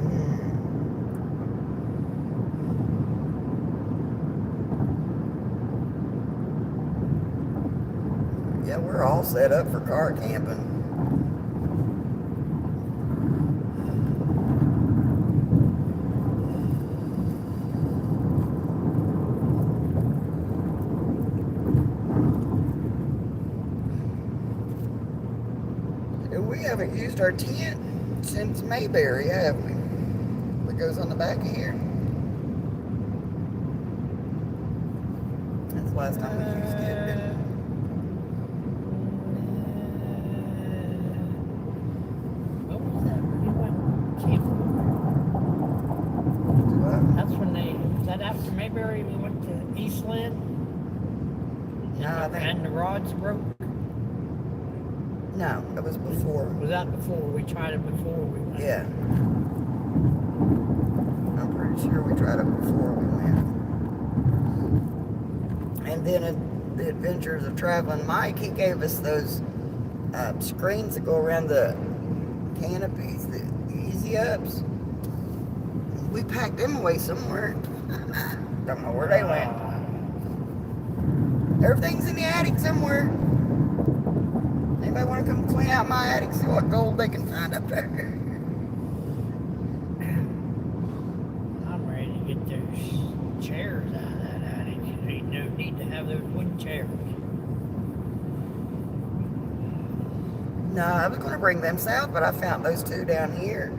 Yeah, we're all set up for car camping. We haven't used our tent since Mayberry, have we? That goes on the back of here. That's the last time we used it, didn't it? What was that? We went camping. That's when was that after Mayberry we went to Eastland? No, I think. And the rods broke? No, that was before. Was that before? We tried it before we went? Yeah. I'm pretty sure we tried it before we went. And then in the Adventures of Traveling Mike, he gave us those screens that go around the canopies, the easy ups. We packed them away somewhere. Don't know where they went. Everything's in the attic somewhere. Anybody want to come clean out my attic, see what gold they can find up there? I'm ready to get those chairs out of that attic. There ain't no need to have those wooden chairs. No, I was going to bring them south, but I found those two down here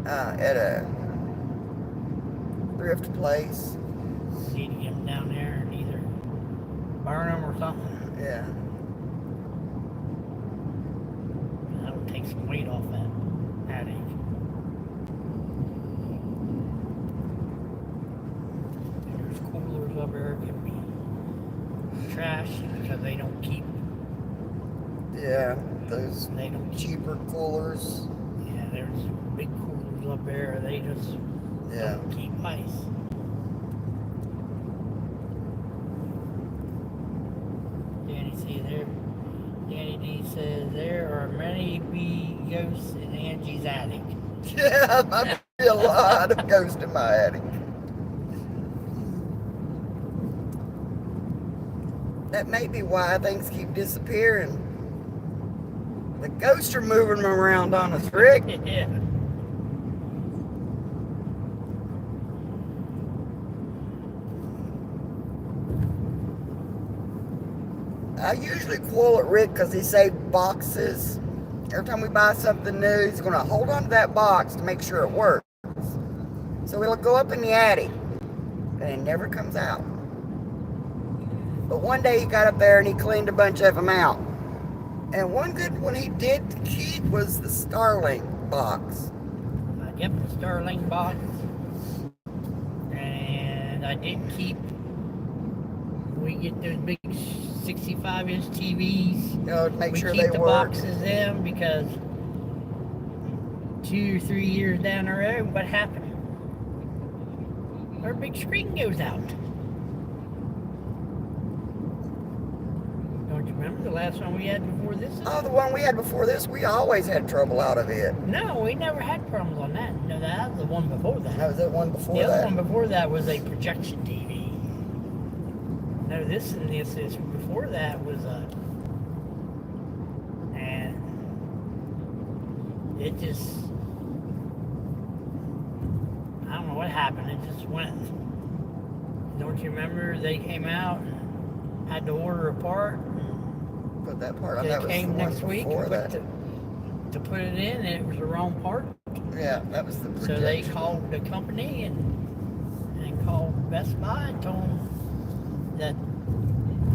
at a thrift place. Need to get them down there and either burn them or something. Yeah. That'll take some weight off that attic. There's coolers up there that can be trashed because they don't keep. Yeah, those They don't keep. cheaper coolers. Yeah, there's big coolers up there. They just don't keep ice. Danny, see there. Danny D says there are many bee ghosts in Angie's attic. Yeah, might be a lot of ghosts in my attic. That may be why things keep disappearing. The ghosts are moving them around on us, Rick. Yeah. I usually quarrel at Rick because he saved boxes. Every time we buy something new, he's going to hold on to that box to make sure it works. So it'll go up in the attic, and it never comes out. But one day he got up there and he cleaned a bunch of them out. And one good one he did keep was the Starling box. I kept the Starling box, and I did keep. We get those big 65-inch TVs. You know, to make sure we they keep the work. boxes in because 2 or 3 years down the road, what happened? Our big screen goes out. Don't you remember the last one we had before this? Oh, the one we had before this, we always had trouble out of it. No, we never had problems on that. No, that was the one before that. That was the one before The that. other one before that was a projection TV. No, this and this is before that was a, and it just, I don't know what happened. It just went. Don't you remember they came out and had to order a part? Put that part on. They That was came the one next week before and that. to put it in, and it was the wrong part. Yeah, that was the So they projection. called the company and called Best Buy and told them that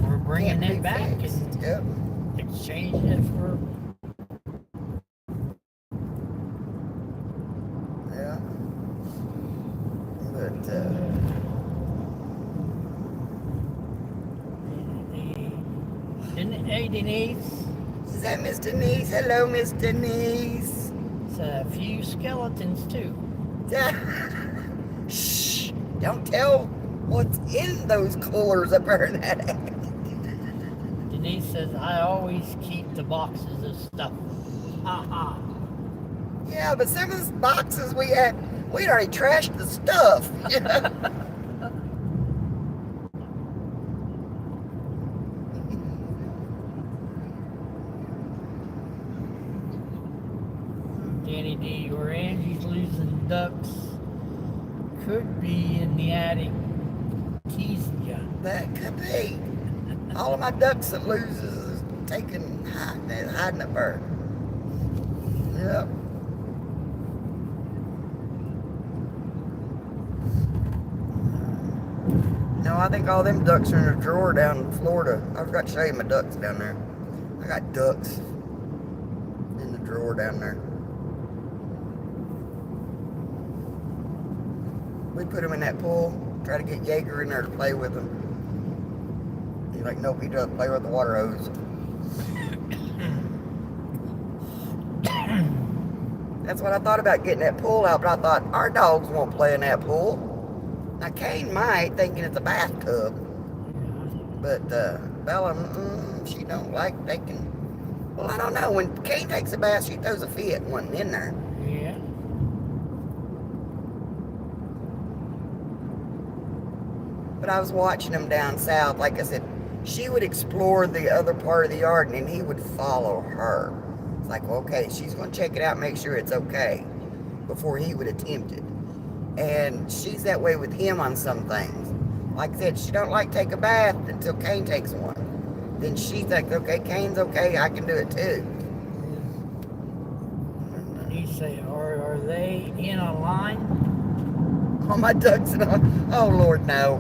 we're bringing Can't it be back fixed. and Yep. exchanging it for. Yeah. But Hey, Denise. Is that Miss Denise? Hello, Miss Denise. It's a few skeletons, too. Shh! Don't tell what's in those coolers up there in that. Denise says, I always keep the boxes of stuff. Ha. Yeah, but some of the boxes we'd already trashed the stuff. Danny D, or Angie's losing ducks. Could be in the attic teasing you. That could be. All of my ducks that loses is hiding up there. Yep. No, I think all them ducks are in a drawer down in Florida. I forgot to show you my ducks down there. I got ducks in the drawer down there. We put them in that pool, try to get Jaeger in there to play with them. He's like, nope, he doesn't play with the water hose. That's what I thought about getting that pool out, but I thought, our dogs won't play in that pool. Now, Kane might, thinking it's a bathtub. But Bella, she don't like thinking. Well, I don't know. When Kane takes a bath, she throws a fit one in there. Yeah. But I was watching him down south. Like I said, she would explore the other part of the yard, and then he would follow her. It's like, well, okay, she's going to check it out, make sure it's okay, before he would attempt it. And she's that way with him on some things. Like I said, she don't like take a bath until Kane takes one. Then she thinks, okay, Kane's okay, I can do it too. And you say, are they in a line? All my ducks in a... Oh, Lord, no.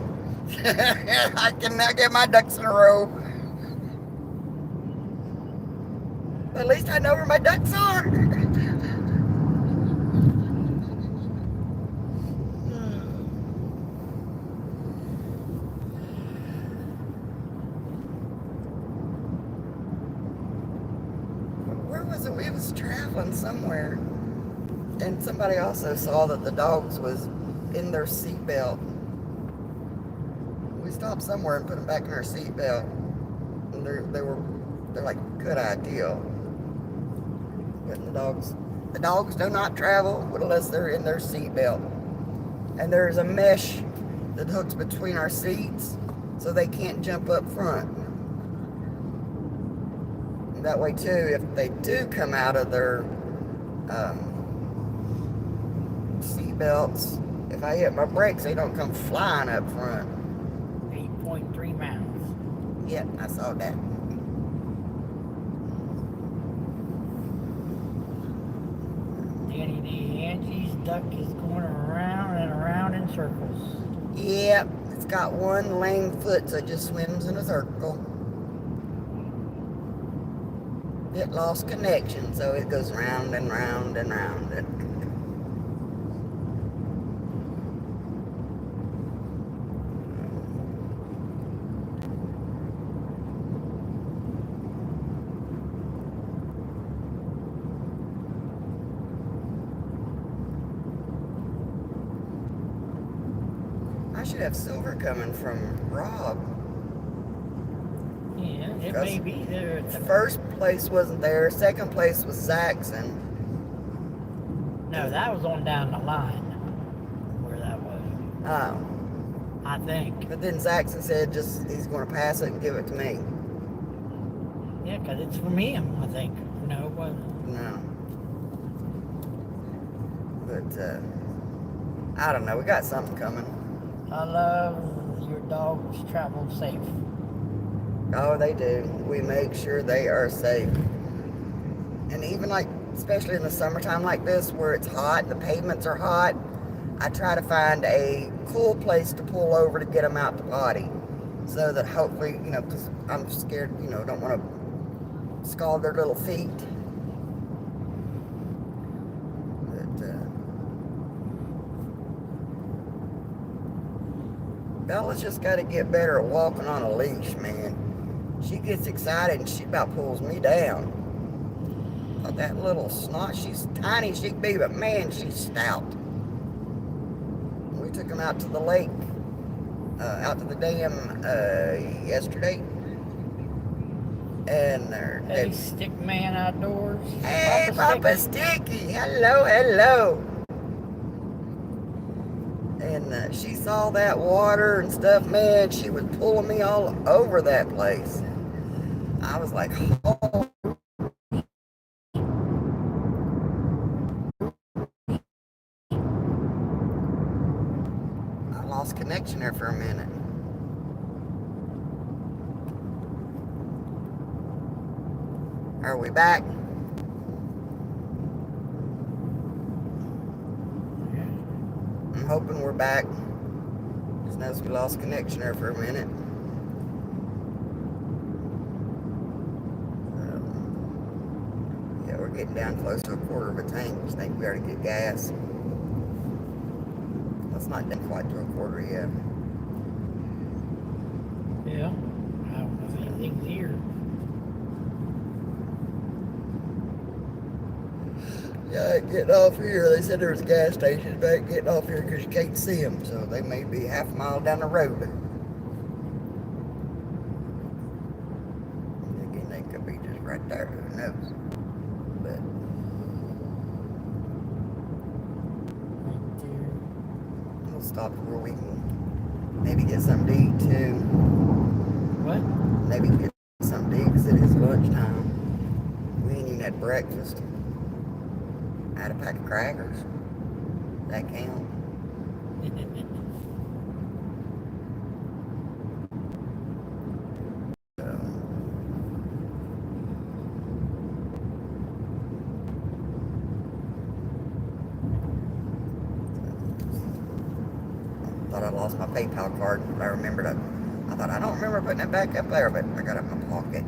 I cannot get my ducks in a row. But at least I know where my ducks are. Where was it? We was traveling somewhere. And somebody also saw that the dogs was in their seatbelt. We stopped somewhere and put them back in their seatbelt. And they're like, good idea. But the dogs do not travel unless they're in their seatbelt. And there's a mesh that hooks between our seats so they can't jump up front. And that way too, if they do come out of their seatbelts, if I hit my brakes, they don't come flying up front. 8.3 miles. Yep, I saw that. Danny D, Angie's duck is going around and around in circles. Yep, it's got one lame foot, so it just swims in a circle. It lost connection, so it goes round and round and round. I should have silver coming from Rob. Yeah, it may be there. The first place wasn't there. Second place was Zaxxon. No, that was on down the line where that was. Oh. I think. But then Zaxxon said he's going to pass it and give it to me. Yeah, because it's from him, I think. No, it wasn't. No. But, I don't know. We got something coming. I love your dogs travel safe. Oh, they do. We make sure they are safe. And even like, especially in the summertime like this, where it's hot, the pavements are hot, I try to find a cool place to pull over to get them out to potty. So that hopefully, because I'm scared, don't want to scald their little feet. Bella's just got to get better at walking on a leash, man. She gets excited and she about pulls me down. But that little snot, she's tiny, she can be, but man, she's stout. We took him out to the lake, out to the dam yesterday. And Hey, Stick Man Outdoors. hey, Papa Sticky, hello, hello. And she saw that water and stuff, man, she was pulling me all over that place. I was like, oh. I lost connection there for a minute. Are we back? I'm hoping we're back. Just noticed we lost connection there for a minute. Yeah, we're getting down close to a quarter of a tank. Just think we ought to get gas. That's not done quite to a quarter yet. Yeah, I don't know if anything's here. Yeah, getting off here. They said there was gas stations back getting off here because you can't see them. So they may be half a mile down the road. Again, they could be just right there. Who knows? But Right there. we'll stop where we can maybe get something to eat too. What? Maybe get something to eat because it is lunchtime. We ain't even had breakfast. I had a pack of crackers. That count. Thought I lost my PayPal card. I remembered I thought I don't remember putting it back up there, but I got it in my pocket.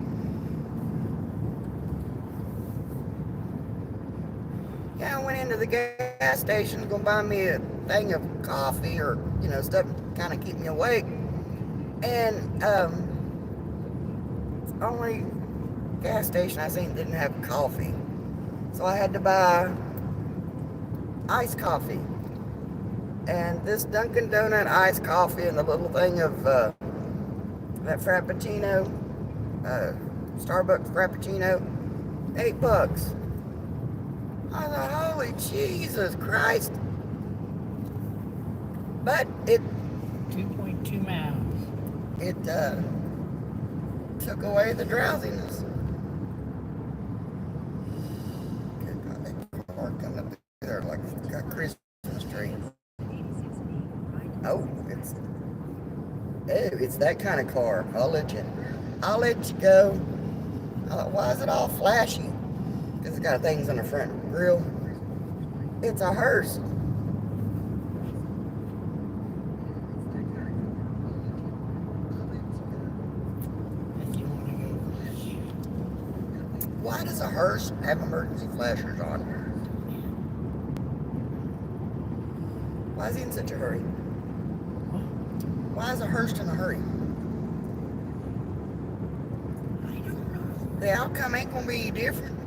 Yeah, I went into the gas station to go buy me a thing of coffee or, stuff to kind of keep me awake. And only gas station I seen didn't have coffee. So I had to buy iced coffee. And this Dunkin' Donut iced coffee and the little thing of that Frappuccino, Starbucks Frappuccino, $8. I thought, holy Jesus Christ. But it 2.2 miles. It took away the drowsiness. Good God, that car coming up there like a Christmas tree. Oh, it's that kind of car. I'll let you go. Why is it all flashy? Because it's got things on the front grill. It's a hearse. Why does a hearse have emergency flashers on? Why is he in such a hurry? Why is a hearse in a hurry? I don't know. The outcome ain't gonna be different.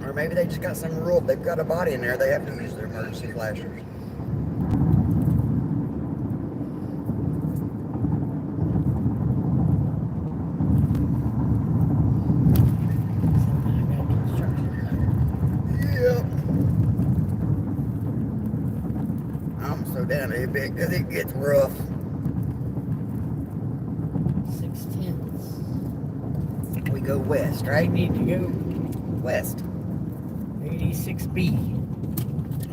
Or maybe they just got some rule. They've got a body in there. They have to use their emergency flashers. Yep. I'm so down a bit because it gets rough. 6/10. We go west, We right? need to go West. 86B.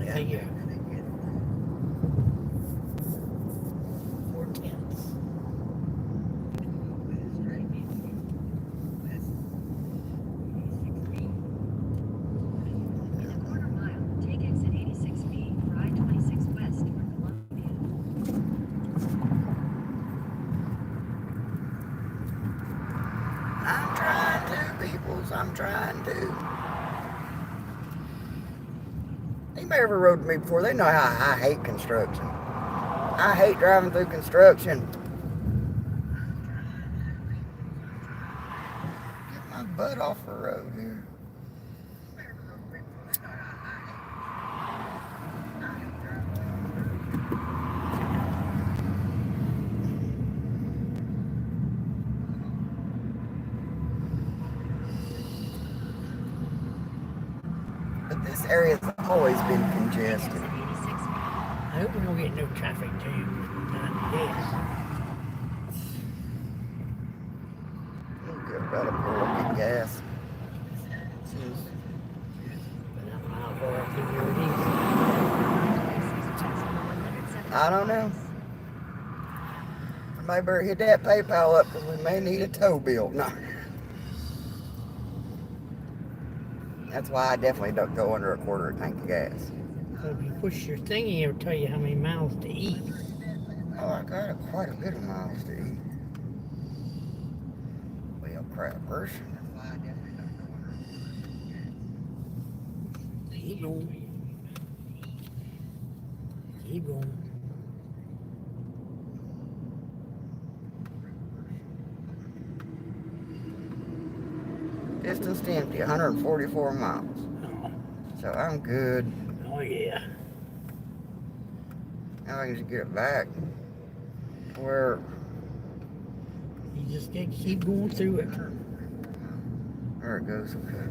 Yeah. Yeah. 4/10. In a quarter mile, take exit 86B, ride 26 west for Columbia. I'm trying to, peoples. I'm trying to. They Anybody ever rode with me before, they know how I hate construction. I hate driving through construction. Get my butt off the road here. But this area's always been congested. I hope we don't get no traffic jam. Not this. I'm good about a pour get gas. But I'm not for it to do it easy. I don't know. Somebody better hit that PayPal up because we may need a tow bill. No. That's why I definitely don't go under a quarter tank of gas. So if you push your thingy, it'll tell you how many miles to eat. Oh, I got quite a bit of miles to eat. Well, crap, person. Keep going. Keep going. Distance to empty, 144 miles. Oh, So I'm good. oh yeah. Now I can just get it back. Where You just got to keep going through it. there it goes, okay.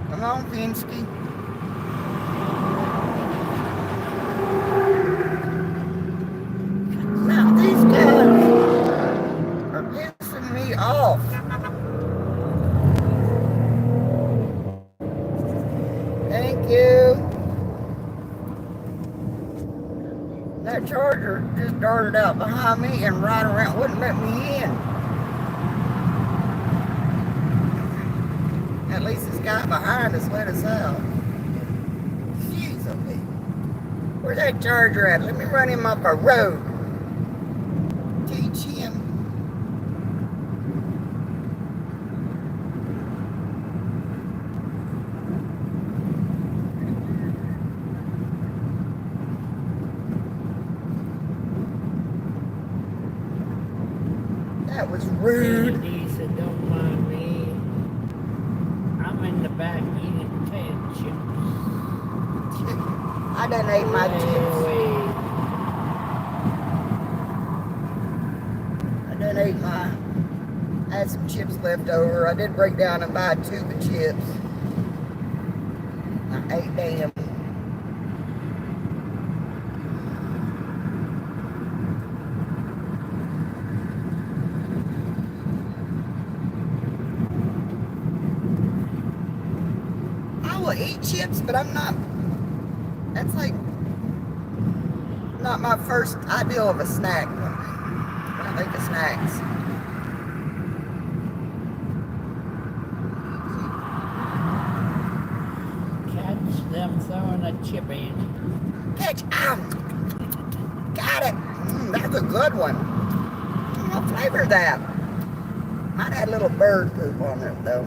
Come on, Pinsky. Now these guys are pissing me off. Thank you. That charger just darted out behind me and right around, wouldn't let me in. At least this guy behind us let us out. Jeez, oh me. Where's that charger at? Let me run him up a road. Teach him. That was rude. He said, don't mind me. I'm in the back eating potato chips. I done ate my chips. I done ate my. I had some chips left over. I did break down and buy a tube of chips. I ate them. I will eat chips, but I'm not. That's like not my first ideal of a snack. When I think of snacks. Catch them throwing a chip in. Catch out! Got it! That's a good one. What flavor is that? Might have a little bird poop on it though.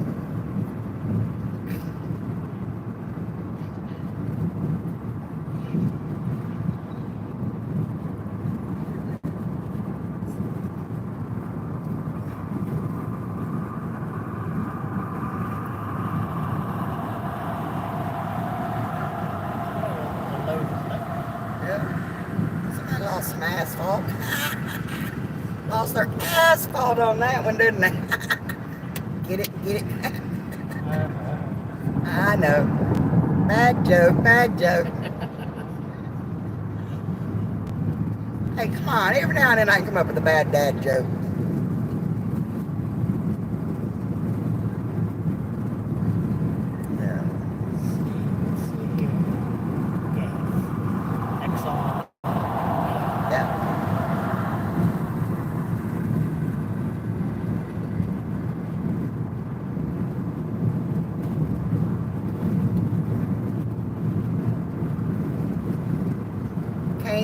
Somebody lost some asphalt. Lost their asphalt on that one, didn't they? Get it, get it. I know. Bad joke, bad joke. Hey, come on. Every now and then I can come up with a bad dad joke.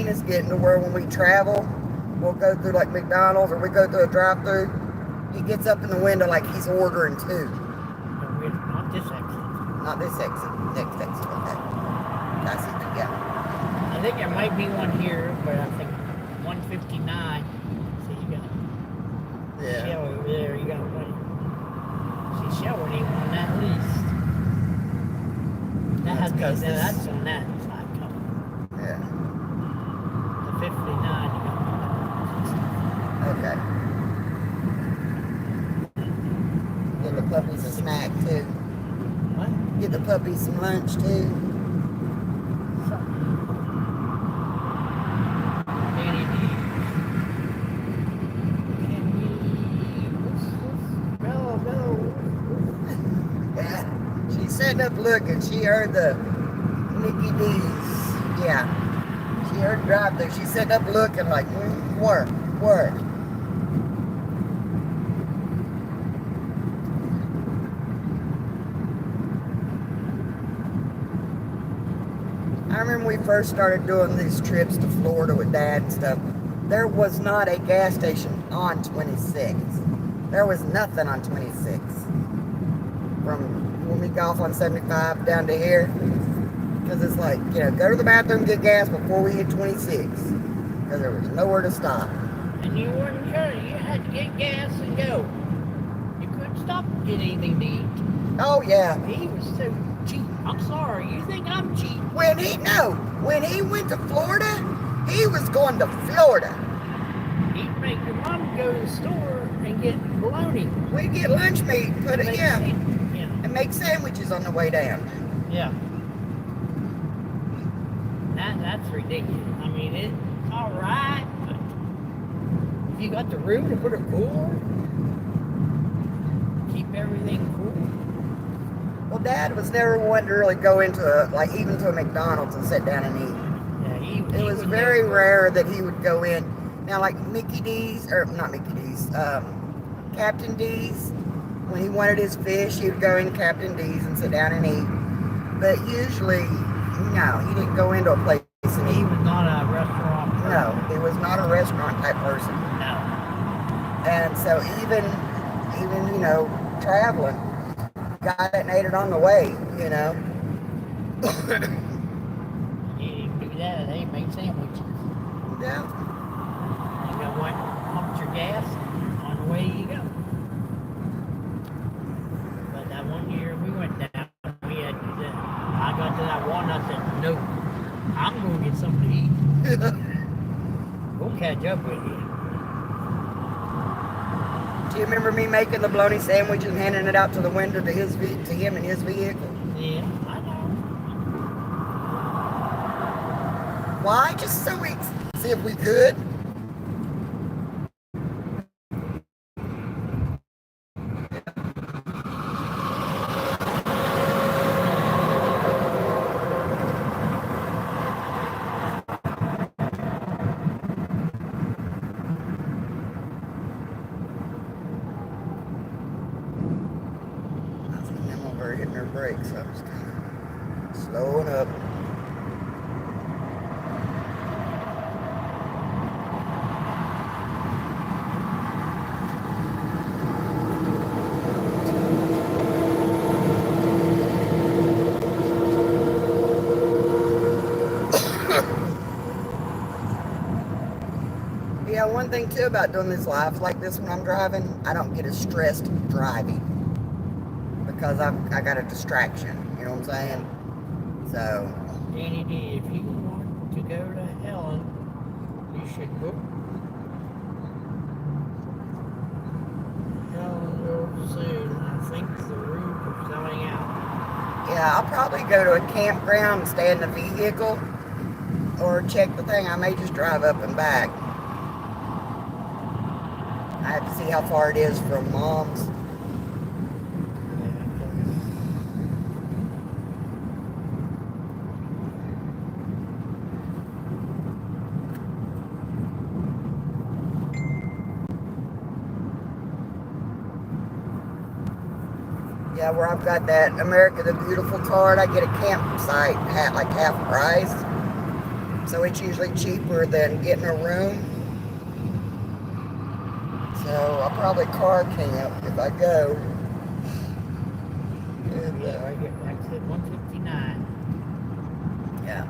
Dean is getting to where when we travel, we'll go through like McDonald's or we go through a drive-through. He gets up in the window like he's ordering too. Not this exit. Not this exit. Next exit. Okay. I see. Yeah. I think there might be one here, but I think 159. So you got Shell over there. You got one. See, Shell wasn't even on that list. That's on that side coming. Yeah. The 59. You got Okay. Get the puppies a snack too. what? Get the puppies some lunch too. Danny D. Yeah. She's sitting up looking. She heard the Mickey D's. Yeah. She heard the drive there. She's sitting up looking like, work. I remember when we first started doing these trips to Florida with Dad and stuff, there was not a gas station on 26. There was nothing on 26. From when we got off on 75 down to here, because it's like, go to the bathroom, get gas before we hit 26, because there was nowhere to stop. And you weren't sure. You had to get gas and go. You couldn't stop and get anything to eat. Oh yeah. He was so cheap. I'm sorry. You think I'm cheap? When he went to Florida, he was going to Florida. He'd make your mom go to the store and get bologna. We'd get lunch meat, Yeah. and make sandwiches on the way down. Yeah. That's ridiculous. I mean, it's all right, but if you got the room to put a cooler, keep everything cool. Well, Dad was never one to really go into even to a McDonald's and sit down and eat. Yeah, It was very rare that he would go in. Now, like Mickey D's, or not Mickey D's, Captain D's, when he wanted his fish, he would go in Captain D's and sit down and eat. But usually, no, he didn't go into a place and eat. He was not a restaurant person. No, he was not a restaurant type person. No. And so even traveling, got it and ate it on the way, He didn't do that. They make sandwiches. Yeah. You got what? Pump your gas, on the way you go. But that one year we went down, we had to do that. I got to that one, I said, no, I'm going to get something to eat. We'll catch up with you. Do you remember me making the bologna sandwich and handing it out to the window to him in his vehicle? Yeah, I know. Why? Just so we see if we could. Hitting her brakes, so I'm just kind of slowing up. Yeah, one thing too about doing these lives like this when I'm driving, I don't get as stressed driving. Because I got a distraction, you know what I'm saying? So. Danny D, if you want to go to Helen, you should book Helen real soon. I think the rooms are selling out. Yeah, I'll probably go to a campground and stay in the vehicle or check the thing. I may just drive up and back. I have to see how far it is from Mom's. Yeah, where I've got that America the Beautiful card, I get a campsite like half price. So it's usually cheaper than getting a room. So I'll probably car camp if I go. And, Yeah, right here, exit 159. yeah.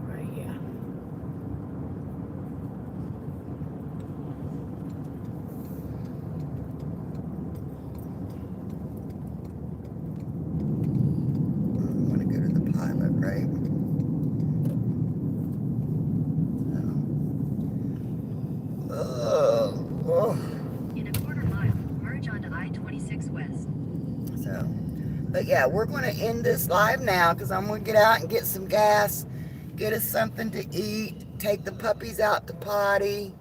Right here. I want to go to the pilot, right? Oh. In a quarter mile, merge onto I-26 West. So, but yeah, we're going to end this live now because I'm going to get out and get some gas, get us something to eat, take the puppies out to potty,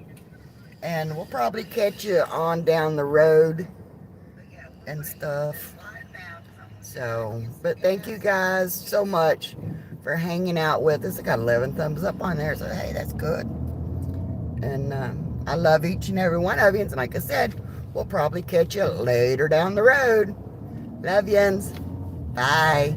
and we'll probably catch you on down the road and stuff. So, but thank you guys so much for hanging out with us. I got 11 thumbs up on there, so hey, that's good. And I love each and every one of you. And like I said, we'll probably catch you later down the road. Love yins. Bye.